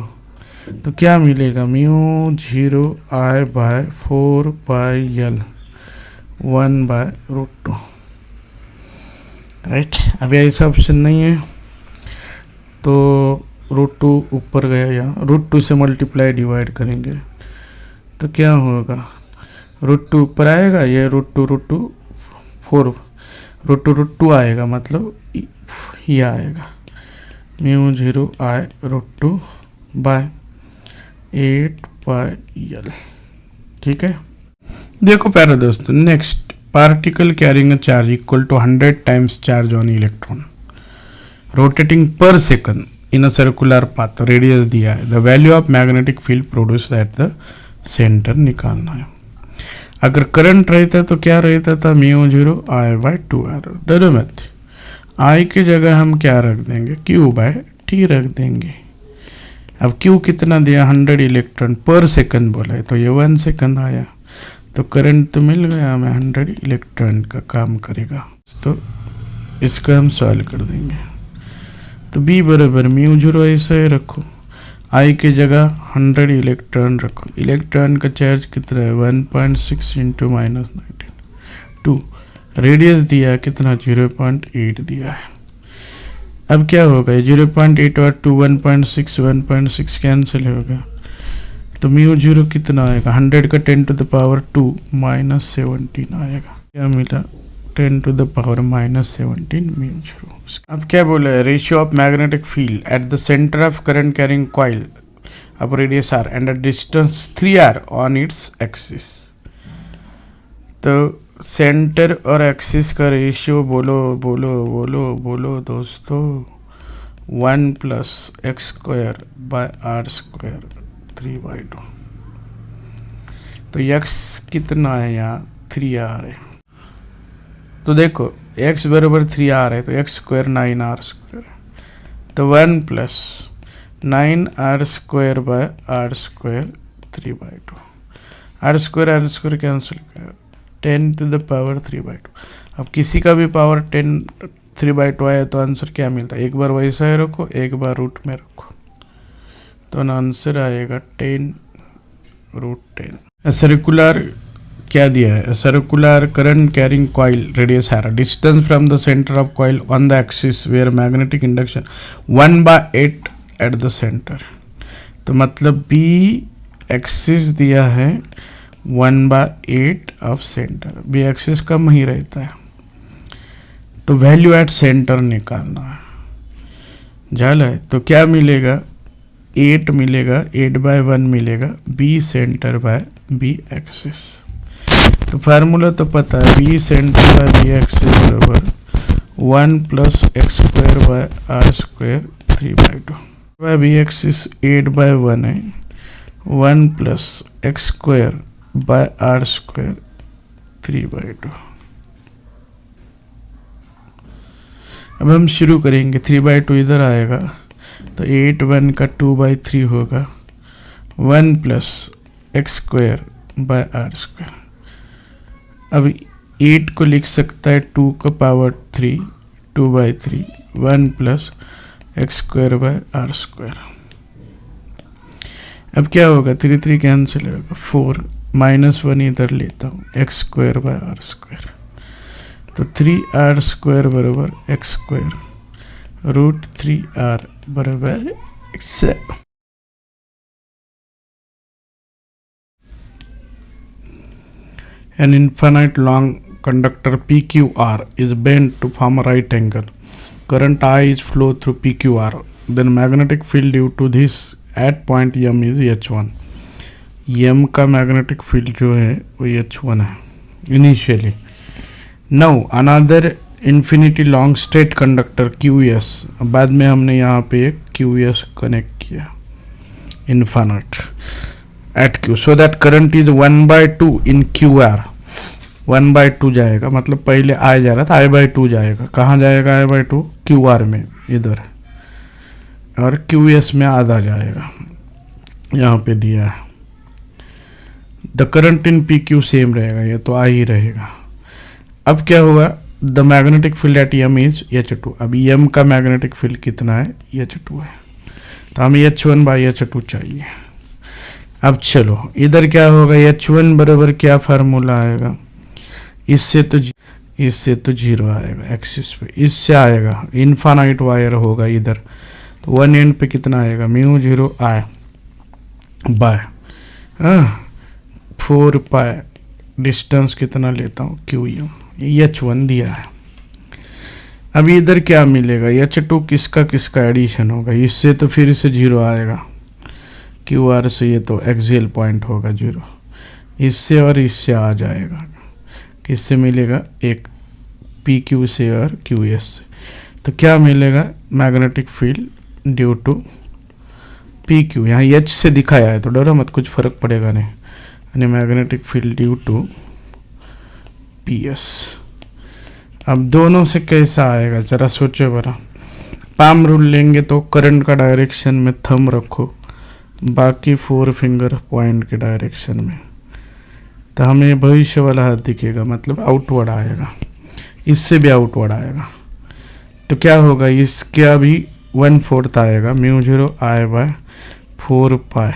तो क्या मिलेगा, μ0I/4πL 1/√2। राइट, अभी ऐसा ऑप्शन नहीं है तो √2 ऊपर गया, यहाँ √2 से मल्टीप्लाई डिवाइड करेंगे तो क्या होगा, √2 ऊपर आएगा, ये √2 4 √2 आएगा, मतलब ये आएगा μ0 I √2 बाय 8πL। ठीक है, देखो प्यारे दोस्तों, next particle carrying a charge equal to 100 times charge on electron rotating पर second in a circular path, radius दिया है, the value of magnetic field produced at the centre निकालना है। अगर करंट रहता तो क्या रहता था, μ0 I/2R। डरो मत, I की जगह हम क्या रख देंगे, Q/T रख देंगे। अब Q कितना दिया, 100 इलेक्ट्रॉन पर सेकंड बोला है, तो ये 1 सेकंड आया, तो करंट तो मिल गया हमें, 100 इलेक्ट्रॉन का काम करेगा। तो इसका हम सॉल्व कर देंगे, तो B बराबर μ0 ऐसा ही रखो, I की जगह 100 इलेक्ट्रॉन रखो, इलेक्ट्रॉन का चार्ज कितना है 1.6 इंटू -19 2, रेडियस दिया कितना 0.8 दिया है। अब क्या होगा, 0.8 और 2 1.6 कैंसिल होगा, तो μ0 कितना आएगा, 100 का 10 टू द पावर 2 -17 आएगा। क्या मिला, 10 टू द पावर -17 μ0। अब क्या बोला है, ratio of magnetic field at the centre of current carrying coil of radius r and a distance 3r on its axis. तो सेंटर और एक्सिस का रेशियो बोलो बोलो बोलो बोलो दोस्तों, 1 + x²/r² 3/2। तो x कितना है यहाँ, 3r है। तो देखो x बराबर 3r है, तो x² 9r², तो 1 + 9r²/r² 3/2। r² कैंसिल कर, 10 टू द पावर 3/2। अब किसी का भी पावर 10 3/2 आया तो आंसर क्या मिलता है, एक बार वैसा ही रखो, एक बार रूट में रखो, तो आंसर आएगा 10√10। सर्कुलर क्या दिया है, circular current carrying coil radius r, distance from the centre of coil on the axis where magnetic induction 1/8 at the centre. तो मतलब B एक्सिस दिया है 1/8 ऑफ सेंटर, B एक्सिस कम ही रहता है, तो वैल्यू एट सेंटर निकालना है। झाला है, तो क्या मिलेगा, 8 मिलेगा, 8/1 मिलेगा, B centre by B axis. तो फार्मूला तो पता है, B centre by B axis बराबर 1 + x² r² 3/2 bye B axis 8/1 है, 1 + x² r² 3/2। अब हम शुरू करेंगे, 3/2 इधर आएगा, तो 8 1 का 2/3 होगा, 1 + x² r²। अब 8 को लिख सकता है 2 का पावर 3 2/3, 1 + x² r²। अब क्या होगा, 3 3 कैंसिल होगा, 4 -1 इधर लेता हूँ, x² r²। तो 3r² बराबर x², √3r बराबर x। An infinite long conductor PQR is bent to form a right angle. Current I is flow through PQR. Then magnetic field due to this at point M is H1. M का magnetic field जो है वो H1 है initially. Now another infinity long straight conductor QS. बाद में हमने यहाँ पे एक QS कनेक्ट किया infinite at Q, so that current is 1/2 in QR। 1/2 जाएगा, मतलब पहले I जा रहा था, I/2 जाएगा, कहाँ जाएगा I/2, QR में इधर, और QS में आधा जाएगा, यहाँ पे दिया है। The current in PQ same रहेगा, ये तो I ही रहेगा। अब क्या हुआ, the magnetic field eight M is H2। अब M का मैग्नेटिक फील्ड कितना है, H2 है, तो हमें H1/H2 चाहिए। अब चलो इधर क्या होगा, H1 बराबर क्या फार्मूला आएगा, इससे तो 0 आएगा एक्सिस पे, इससे आएगा इनफाइनाइट वायर होगा इधर, तो वन एंड पे कितना आएगा mu 0 I by 4 pi distance कितना लेता हूँ QM, H1 दिया है। अभी इधर क्या मिलेगा, H2 किसका किसका एडिशन होगा, इससे तो फिर से 0 आएगा, QR से ये तो एक्सियल पॉइंट होगा 0, इससे और इससे आ जाएगा, किससे मिलेगा, एक PQ से और QS से। तो क्या मिलेगा, magnetic field due to PQ, यहाँ H से दिखाया है तो डरो मत, कुछ फर्क पड़ेगा नहीं, यानी magnetic field due to PS। अब दोनों से कैसा आएगा जरा सोचो बरा। पाम रूल लेंगे तो करंट का डायरेक्शन में थंब रखो, बाकी 4 फिंगर पॉइंट के डायरेक्शन में, तो हमें भविष्य वाला हाथ दिखेगा, मतलब आउटवर्ड आएगा, इससे भी आउटवर्ड आएगा। तो क्या होगा, इसका भी 1/4 आएगा म्यू 0 I बाय 4 पाई,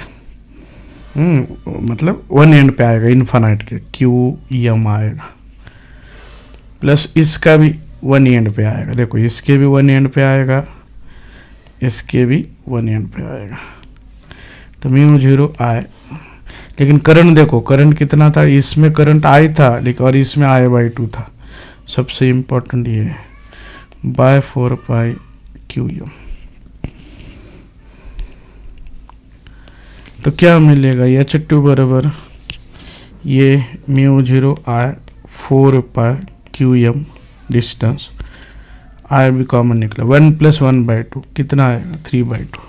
मतलब वन एंड पे आएगा इन्फानाइट के, QM आएगा, प्लस इसका भी वन एंड पे आएगा, देखो इसके भी वन एंड पे आएगा, इसके भी वन एंड पे आएगा, तो म्यू 0 I। लेकिन करंट देखो, करंट कितना था, इसमें करंट I था लेकिन, और इसमें I/2 था, सबसे इम्पोर्टेंट ये है, बाय 4 पाई QM। तो क्या मिलेगा, H2 बराबर ये mu 0 I 4 pi QM distance, I भी कॉमन निकला, 1 + 1/2 कितना आएगा 3/2।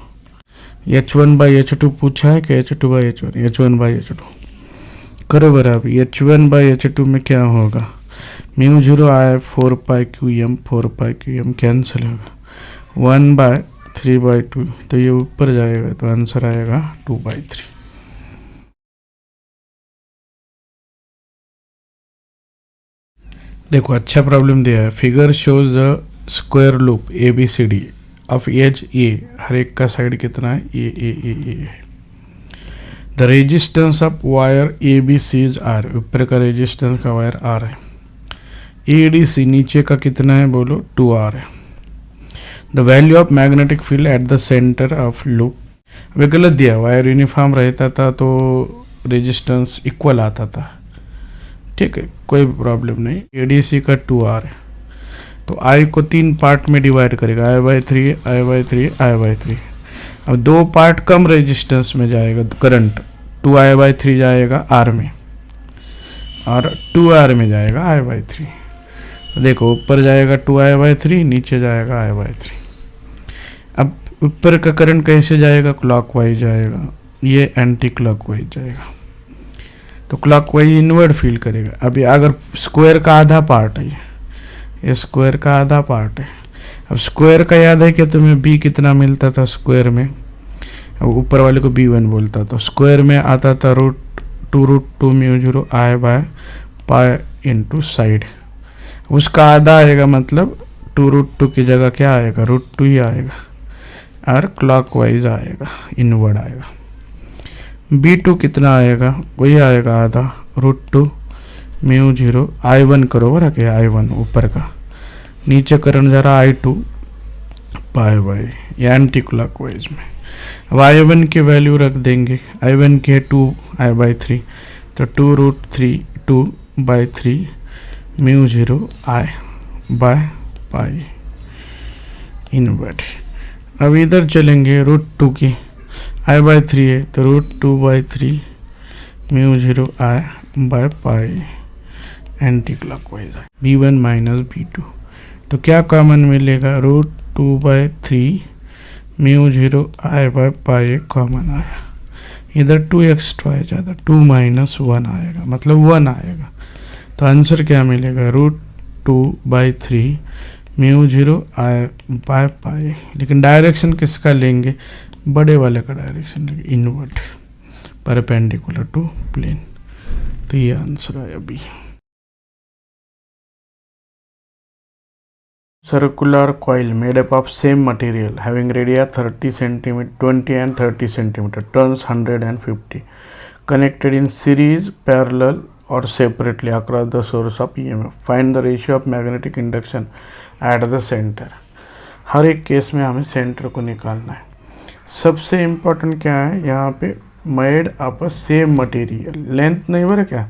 H1/H2 पूछा है कि H2/H1, H1/H2 करो बराबर, H1/H2 में क्या होगा, mu 0 I 4 pi QM cancel होगा, 1/3/2, तो ये ऊपर जाएगा तो आंसर आएगा 2/3। देखो अच्छा प्रॉब्लम दिया है, figure shows the square loop ABCD of edge A, हर एक का साइड कितना है, A है। The resistance of wire ABC is R, ऊपर का रेजिस्टेंस का वायर R है, ADC नीचे का कितना है बोलो 2R है। The value of magnetic field at the centre of loop, अभी गलत दिया, वायर यूनिफॉर्म रहता था तो रेजिस्टेंस इक्वल आता था, ठीक है कोई प्रॉब्लम नहीं। ADC का 2R है, तो I को 3 पार्ट में डिवाइड करेगा, I/3 I/3 I/3। अब 2 पार्ट कम रेजिस्टेंस में जाएगा, करंट 2I/3 जाएगा R में और 2R में जाएगा I/3। तो देखो ऊपर जाएगा 2I/3, नीचे जाएगा I/3। अब ऊपर का करंट कैसे जाएगा, क्लॉकवाइज जाएगा, ये एंटी क्लॉकवाइज जाएगा, तो क्लॉकवाइज इनवर्ड फील करेगा। अभी अगर स्क्वायर का आधा पार्ट है, ये स्क्वायर का आधा पार्ट है, अब स्क्वायर का याद है कि तुम्हें B कितना मिलता था स्क्वायर में, अब ऊपर वाले को B1 बोलता, तो स्क्वायर में आता था √2 mu 0 I by pi into side, उसका आधा आएगा, मतलब 2√2 की जगह क्या आएगा, √2 ही आएगा, और क्लॉकवाइज आएगा, इनवर्ड आएगा। B2 कितना आएगा, वही आएगा आधा √2 म्यू 0 I1 करो रखे, I1 ऊपर का, नीचे करंट जा रहा I2 पाई बाई, या एंटी क्लॉकवाइज में। अब I1 की वैल्यू रख देंगे, I1 की है 2I/3, तो 2√3 mu 0 I by pi inward. अब इधर चलेंगे, √2 की I/3 है, तो √2/3 mu 0 I by pi anti clockwise है, B1 माइनस B2। तो क्या कॉमन मिलेगा, √2/3 mu 0 I by pi common आया, इधर 2 एक्स्ट्रा है ज़्यादा, 2 - 1 आएगा, मतलब 1 आएगा। तो आंसर क्या मिलेगा, √2/3 म्यू 0 I बाय पाई। लेकिन डायरेक्शन किसका लेंगे, बड़े वाले का डायरेक्शन लेंगे, इनवर्ड परपेंडिकुलर टू प्लेन, तो ये आंसर आया B। Circular coil made up of same material having radii 30 cm, 20 and 30 cm, turns 100 and 50, connected in series, parallel or separately across the source of EMF. Find the ratio of magnetic induction at the center. हर एक केस में हमें सेंटर को निकालना है। सबसे इम्पोर्टेंट क्या है यहाँ पे, made up same material, length नहीं बरा क्या,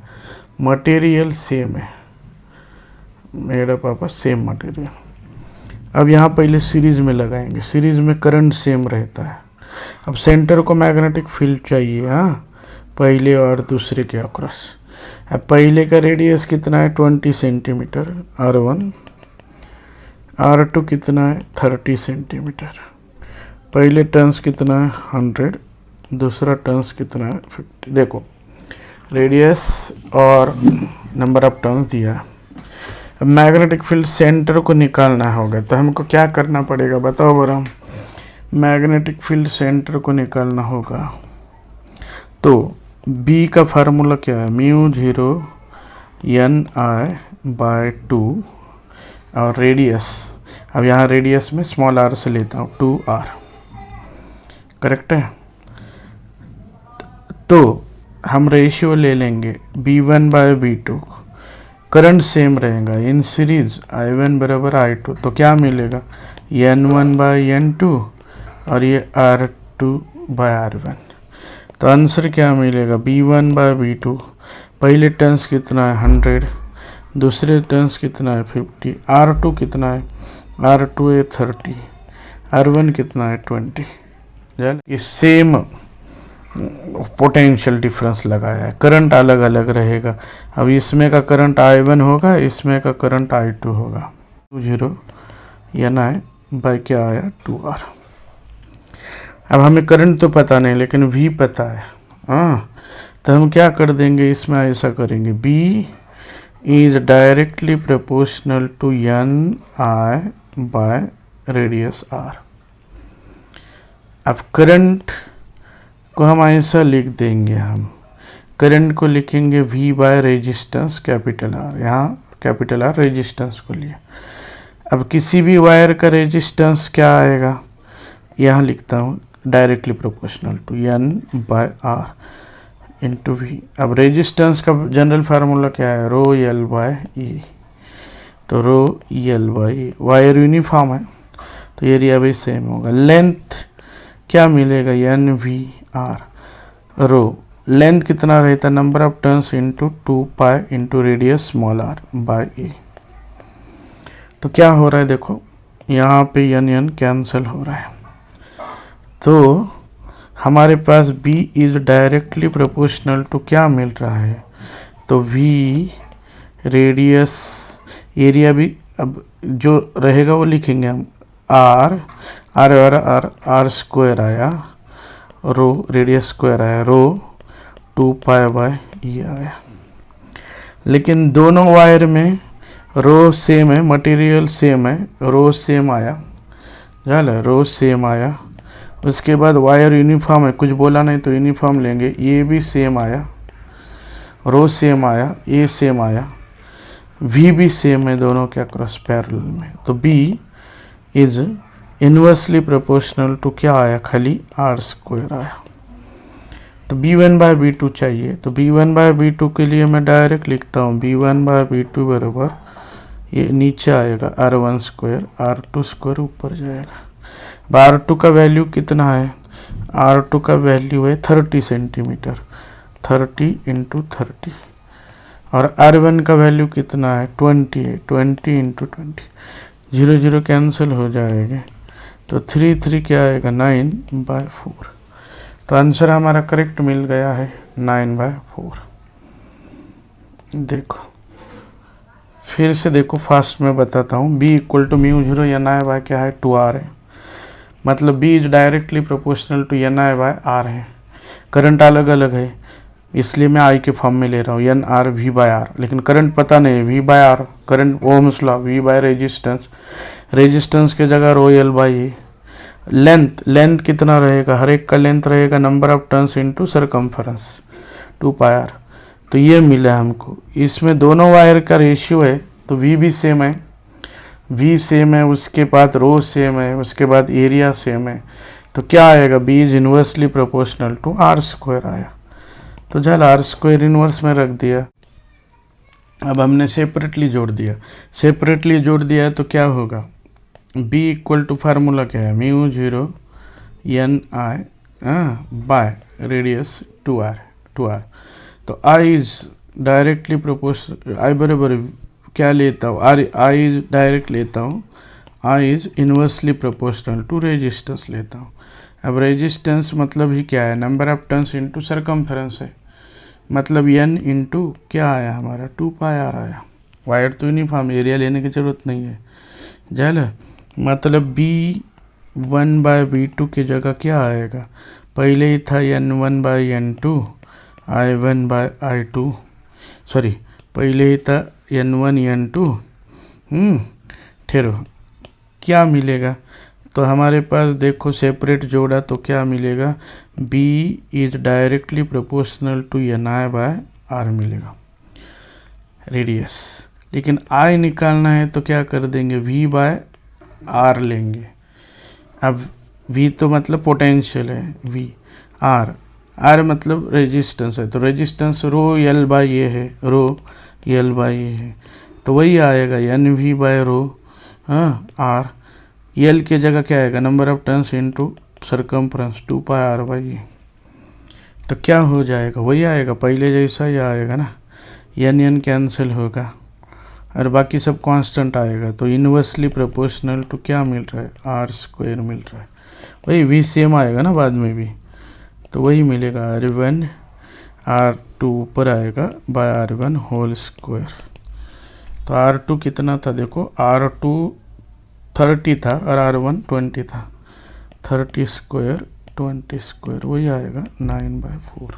मटेरियल सेम है, मेड अप सेम मटेरियल। अब यहाँ पहले सीरीज में लगाएंगे, सीरीज में करंट सेम रहता है। अब सेंटर को मैग्नेटिक फील्ड चाहिए, हाँ, पहले और दूसरे के अक्रॉस। अब पहले का रेडियस कितना है 20 सेंटीमीटर R1, R2 कितना है 30 सेंटीमीटर। पहले टर्न्स कितना है 100, दूसरा टर्न्स कितना है 50। देखो रेडियस और नंबर ऑफ टर्न्स दिया है। अब मैग्नेटिक फील्ड सेंटर को निकालना होगा, तो हमको क्या करना पड़ेगा बताओ बरा। मैग्नेटिक फील्ड सेंटर को निकालना होगा तो B का फार्मूला क्या है, μ0 Ni/2 और रेडियस, अब यहाँ रेडियस में स्मॉल r से लेता हूँ 2r, करेक्ट है। तो हम रेशियो ले लेंगे B1/B2, करंट सेम रहेगा इन सीरीज I1 बराबर I2, तो क्या मिलेगा N1/N2 और ये R2/R1। तो आंसर क्या मिलेगा B1/B2, पहले टर्न्स कितना है 100, दूसरे टर्न्स कितना है 50, R2 कितना है, R2 है 30, R1 कितना है 20। ये सेम पोटेंशियल डिफरेंस लगाया है, करंट अलग अलग रहेगा। अब इसमें का करंट I1 होगा, इसमें का करंट I2 होगा। 20 Ni क्या आया 2R। अब हमें करंट तो पता नहीं लेकिन V पता है, हाँ, तो हम क्या कर देंगे, इसमें ऐसा करेंगे B is directly proportional to Ni/, radius R। अब करंट को हम ऐसा लिख देंगे, हम करंट को लिखेंगे V/ रेजिस्टेंस कैपिटल R, यहाँ कैपिटल R रेजिस्टेंस को लिया। अब किसी भी वायर का रेजिस्टेंस क्या आएगा, यहाँ लिखता हूँ directly proportional to N/R into V। अब रेजिस्टेंस का जनरल फार्मूला क्या है, ρL/E, तो ρL/E, वायर यूनिफॉर्म है तो एरिया भी सेम होगा। लेंथ क्या मिलेगा NVR, रो लेंथ कितना रहता है, number of turns into 2π into radius small r/A। तो क्या हो रहा है देखो, यहाँ पे n कैंसिल हो रहा है, तो हमारे पास B is directly proportional to क्या मिल रहा है, तो V रेडियस, एरिया भी अब जो रहेगा वो लिखेंगे हम R स्क्वायर आया, रो रेडियस स्क्वायर आया, रो 2π/E आया। लेकिन दोनों वायर में रो सेम है, मटेरियल सेम है, रो सेम आया, जाल रो सेम आया। उसके बाद वायर यूनिफॉर्म है, कुछ बोला नहीं तो यूनिफॉर्म लेंगे, ये भी सेम आया, रो सेम आया, ये सेम आया, V भी सेम है दोनों के अक्रॉस पैरेलल में। तो B is inversely proportional to क्या आया, खाली R स्क्वायर आया। तो B1/B2 चाहिए, तो B1/B2 के लिए मैं डायरेक्ट लिखता हूँ B1/B2 बराबर, ये नीचे आएगा R1 स्क्वायर, R2 स्क्वायर ऊपर जाएगा। R2 का वैल्यू कितना है, R2 का वैल्यू है 30 सेंटीमीटर, 30 इंटू 30, और R1 का वैल्यू कितना है 20 है, 20 इंटू 20, 0 0 कैंसिल हो जाएगा, तो 3 3 क्या आएगा 9/4। तो आंसर हमारा करेक्ट मिल गया है 9/4। देखो फिर से देखो, फास्ट में बताता हूँ, B इक्वल टू μ0 Ni/ क्या है 2R है, मतलब B is directly proportional to Ni/R है। करंट अलग अलग है इसलिए मैं I के फॉर्म में ले रहा हूँ NR V/R, लेकिन करंट पता नहीं V/R, current Ohm's law, V/ resistance, resistance के जगह ρL/E। लेंथ कितना रहेगा, हर एक का लेंथ रहेगा number of turns into circumference 2πr। तो ये मिला हमको, इसमें दोनों वायर का रेशियो है, तो V भी सेम है, V सेम है, उसके बाद रो सेम है, उसके बाद एरिया सेम है, तो क्या आएगा B is inversely proportional to R square आया। तो चल R स्क्वायर इन्वर्स में रख दिया। अब हमने सेपरेटली जोड़ दिया, सेपरेटली जोड़ दिया है तो क्या होगा, बी इक्वल टू फार्मूला क्या है, mu zero N I by radius 2r। तो I is directly proportional, I बराबर क्या लेता हूँ, आई इज डायरेक्ट लेता हूँ, I is inversely proportional to resistance लेता हूँ। अब रेजिस्टेंस मतलब ही क्या है, number of turns into circumference है, मतलब एन इंटू क्या आया हमारा 2πr आया। वायर तो यूनिफॉर्म, एरिया लेने की ज़रूरत नहीं है जाल। मतलब B1/B2 की जगह क्या आएगा, पहले ही था N1/N2 I1/I2, सॉरी पहले ही था N1 N2। ठहरो, क्या मिलेगा, तो हमारे पास देखो सेपरेट जोड़ा तो क्या मिलेगा, B is directly proportional to NI/R मिलेगा रेडियस। लेकिन I निकालना है तो क्या कर देंगे, V/R लेंगे। अब V तो मतलब पोटेंशियल है, V R मतलब रेजिस्टेंस है, तो रेजिस्टेंस ρL/A है, ρL/A है, तो वही आएगा NV/ρ R। L की जगह क्या आएगा, number of turns into circumference 2πr/A। तो क्या हो जाएगा, वही आएगा पहले जैसा ही आएगा ना, n कैंसिल होगा और बाकी सब कांस्टेंट आएगा। तो इन्वर्सली प्रोपोर्शनल टू क्या मिल रहा है, R² मिल रहा है, वही V सेम आएगा ना बाद में भी, तो वही मिलेगा R1 R2 ऊपर आएगा बाय R1 होल स्क्वायर। तो R2 कितना था देखो, R2 30 था और R1 20 था, 30² 20², वही आएगा 9/4।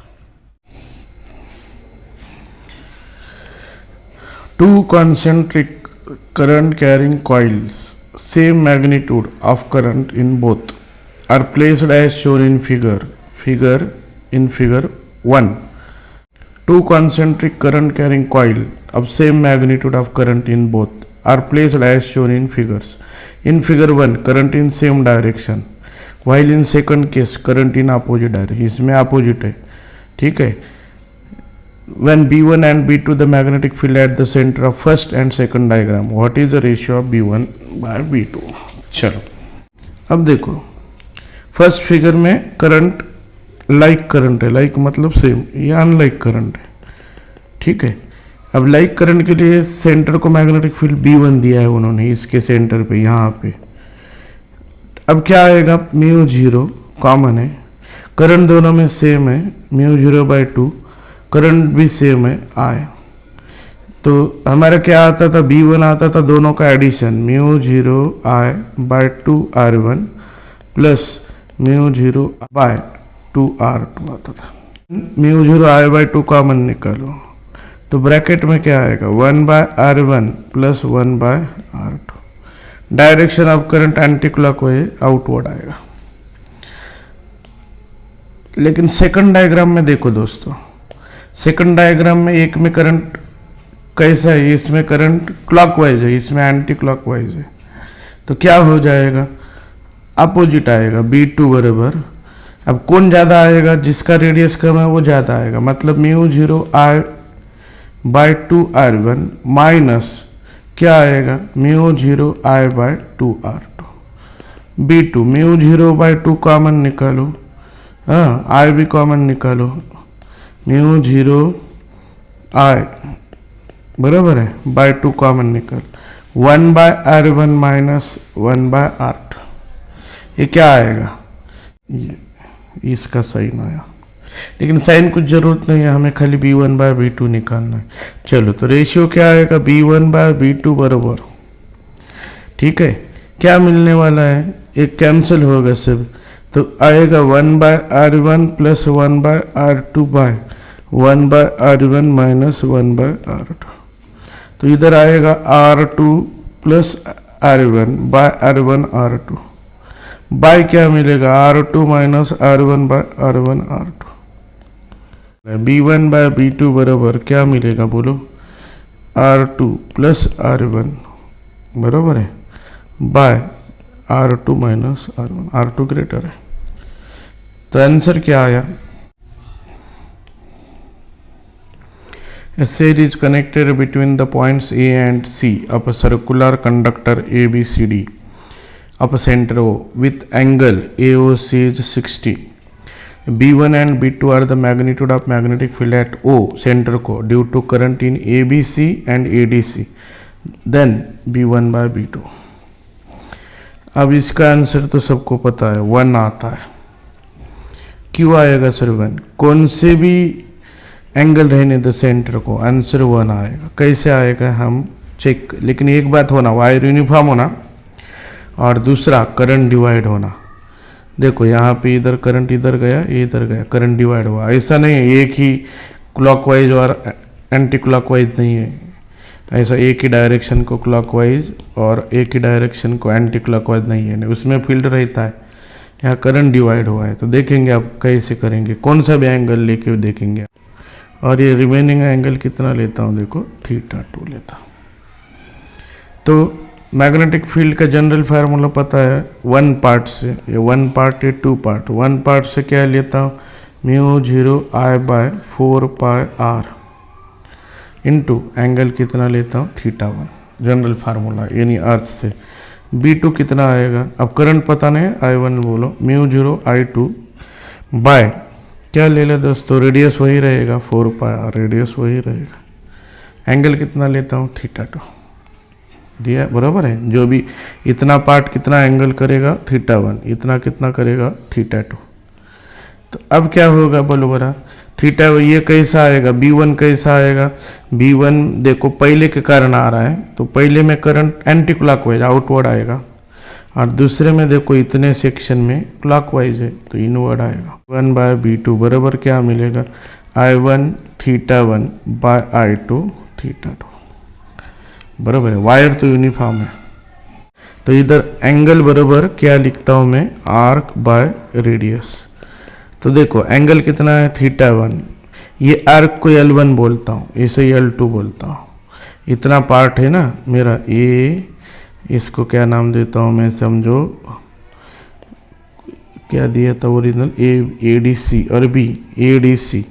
Two concentric current carrying coils, same magnitude of current in both, are placed as shown in figure 1. Two concentric current carrying coil of same magnitude of current in both are placed as shown in figures. In figure 1 current in same direction, while in second case current in opposite direction, इसमें opposite है, ठीक है। When B1 and B2 the magnetic field at the center of first and second diagram, what is the ratio of B1 by B2? चलो अब देखो, फर्स्ट फिगर में करंट लाइक करंट है, लाइक मतलब सेम, ये अनलाइक करंट है, ठीक है। अब लाइक करंट के लिए सेंटर को मैग्नेटिक फील्ड B1 दिया है उन्होंने, इसके सेंटर पे यहाँ पे। अब क्या आएगा, म्यू जीरो कॉमन है, करंट दोनों में सेम है, म्यू 0/2, करंट भी सेम है I। तो हमारा क्या आता था, B1 आता था दोनों का addition, mu 0I/2 R1 plus mu 0/2 R2 आता था। म्यू 0I/2 कॉमन निकालो तो ब्रैकेट में क्या आएगा, 1/R1 plus 1/R2। Direction of current anti clockwise outward आएगा। लेकिन सेकंड डायग्राम में देखो दोस्तों, सेकंड डायग्राम में एक में करंट कैसा है, इसमें करंट क्लॉकवाइज है, इसमें एंटी क्लॉकवाइज है, तो क्या हो जाएगा, अपोजिट आएगा, B2 बराबर। अब कौन ज़्यादा आएगा, जिसका रेडियस कम है वो ज़्यादा आएगा, मतलब म्यू 0I/2 R1 माइनस क्या आएगा, mu 0I/2 R2। B2 mu 0/2 common निकालो, हाँ I भी कॉमन निकालो, म्यू 0I बराबर है /2 कॉमन निकल, 1/R1 माइनस 1/R2। ये क्या आएगा, ये इसका साइन आया, लेकिन साइन कुछ ज़रूरत नहीं है, हमें खाली B1/B2 निकालना है। चलो तो रेशियो क्या आएगा, B1/B2 बराबर, ठीक है। क्या मिलने वाला है, एक कैंसिल होगा सब, तो आएगा 1/R1 plus 1/R2 bye 1/R1 minus 1/R2। तो इधर आएगा R2 plus R1 bye R1 R2 bye क्या मिलेगा, R2 minus R1 bye R1 R2। B1/B2 बराबर क्या मिलेगा बोलो, R2 प्लस R1 बराबर है bye R2 minus R1, R2 greater है। तो आंसर क्या आया, A cell is connected between the points A and C of a circular conductor ABCD of a center O with angle AOC is 60. B1 and B2 are the magnitude of magnetic field at O center को due to current in ABC and ADC. Then B1 by B2. अब इसका आंसर तो सबको पता है, 1 आता है. क्यों आएगा सर 1? कौन से भी एंगल रहने दो सेंटर को, आंसर 1 आएगा. कैसे आएगा हम चेक, लेकिन एक बात होना, वायर यूनिफॉर्म होना और दूसरा करंट डिवाइड होना. देखो यहाँ पे इधर करंट इधर गया, ये इधर गया, करंट डिवाइड हुआ. ऐसा नहीं है एक ही क्लॉकवाइज और एंटी क्लॉकवाइज नहीं है. ऐसा एक ही डायरेक्शन को क्लॉकवाइज और एक ही डायरेक्शन को एंटी क्लॉकवाइज नहीं है, उसमें फील्ड रहता है. यहाँ करंट डिवाइड हुआ है. तो देखेंगे आप कैसे करेंगे, कौन सा भी एंगल लेके देखेंगे. और ये रिमेनिंग एंगल कितना लेता हूँ, देखो θ2 लेता हूँ. तो मैग्नेटिक फील्ड का जनरल फार्मूला पता है 1 पार्ट से. ये 1 पार्ट है 2 पार्ट. 1 पार्ट से क्या लेता हूँ, μ0I/4πr इंटू एंगल कितना लेता हूँ θ1, जनरल फार्मूला यानी अर्थ से. B2 कितना आएगा, अब करंट पता नहीं है, I1 बोलो, μ0I2 बाय क्या ले ले दोस्तों, रेडियस वही रहेगा 4πr, रेडियस वही रहेगा. एंगल कितना लेता हूँ θ2 दिया, बराबर है. जो भी इतना पार्ट कितना एंगल करेगा θ1, इतना कितना करेगा θ2. तो अब क्या होगा बोलो बरा, थीटा ये कैसा आएगा, B1 कैसा आएगा. B1 देखो पहले के कारण आ रहा है, तो पहले में करंट एंटी क्लॉकवाइज आउटवर्ड आएगा, और दूसरे में देखो इतने सेक्शन में क्लॉकवाइज है तो इनवर्ड आएगा. 1/B2 बराबर क्या मिलेगा, I1 θ1 बाय I2 θ2. बराबर है, वायर तो यूनिफॉर्म है. तो इधर एंगल बराबर क्या लिखता हूँ मैं, आर्क बाय रेडियस. तो देखो एंगल कितना है θ1, ये आर्क को L1 बोलता हूँ, इसे L2 बोलता हूँ. इतना पार्ट है ना मेरा ए, इसको क्या नाम देता हूँ मैं, समझो क्या दिया था ओरिजिनल, ADC और B ADC.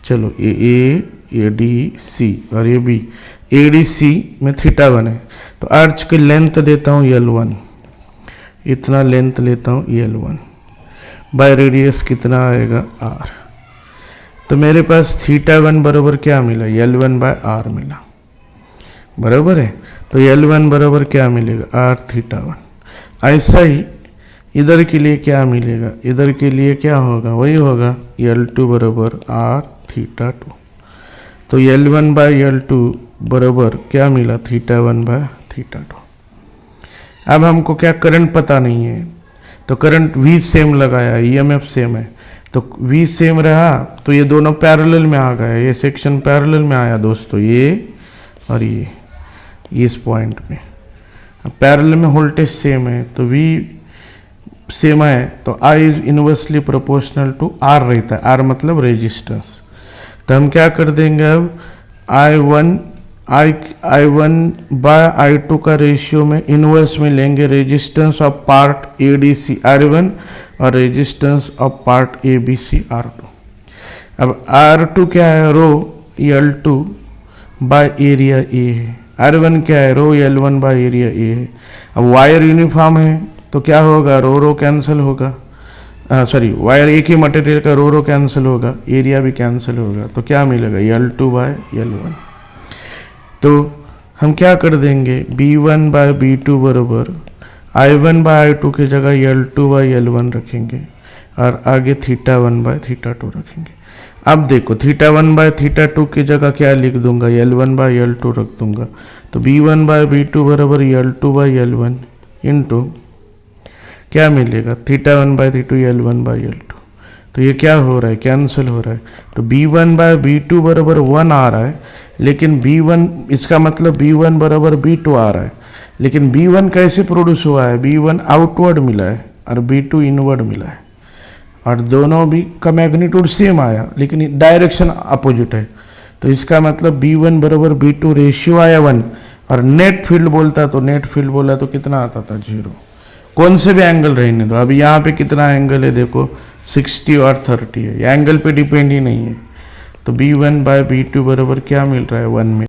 चलो ADC और ये B ADC में θ1 है, तो आर्च की लेंथ देता हूँ L1, इतना लेंथ लेता हूँ L1 बाय रेडियस कितना आएगा R. तो मेरे पास θ1 बराबर क्या मिला, L1/R मिला, बराबर है. तो L1 बराबर क्या मिलेगा, R θ1. ऐसा ही इधर के लिए क्या मिलेगा, इधर के लिए क्या होगा, वही होगा L2 बराबर R θ2. तो L1/L2 बराबर क्या मिला, θ1/θ2. अब हमको क्या करंट पता नहीं है, तो करंट V सेम लगाया, EMF सेम है, तो V सेम रहा तो ये दोनों पैरेलल में आ गए, ये सेक्शन पैरेलल में आया दोस्तों, ये और ये इस पॉइंट में. अब पैरेलल में वोल्टेज सेम है तो V सेम है, तो I is inversely proportional to R रहता है. R मतलब रेजिस्टेंस. तो हम क्या कर देंगे, अब I1 बाय I2 का रेशियो में इनवर्स में लेंगे resistance of part ADC R1 और resistance of part ABC R2. अब R2 क्या है, रो L2 बाय एरिया A है, R1 क्या है, रो L1 बाय एरिया A है. अब वायर यूनिफॉर्म है तो क्या होगा, रो कैंसिल होगा, सॉरी वायर एक ही मटेरियल का रो कैंसिल होगा, एरिया भी कैंसिल होगा. तो क्या मिलेगा, L2 बाय L1. तो हम क्या कर देंगे, B1/B2 बराबर I1/I2 की जगह L2/L1 रखेंगे और आगे θ1/θ2 रखेंगे. अब देखो θ1/θ2 की जगह क्या लिख दूंगा, L1/L2 रख दूंगा. तो B1/B2 बराबर L2/L1 इंटू क्या मिलेगा, θ1/θ2 L1/L2. तो ये क्या हो रहा है, कैंसिल हो रहा है. तो B1/B2 बराबर 1 आ रहा है, लेकिन B1 इसका मतलब B1 बराबर B2 आ रहा है. लेकिन B1 कैसे प्रोड्यूस हुआ है, B1 आउटवर्ड मिला है और B2 इनवर्ड मिला है, और दोनों भी का मैग्नीट्यूड सेम आया लेकिन डायरेक्शन अपोजिट है. तो इसका मतलब B1 बराबर B2 रेशियो आया 1, और नेट फील्ड बोलता तो नेट फील्ड बोला तो कितना आता था, 0. कौन से भी एंगल रहने दो. अभी यहाँ पे कितना एंगल है देखो, 60 और 30 है, ये एंगल पे डिपेंड ही नहीं है. तो B1/B2 बराबर क्या मिल रहा है, 1 में.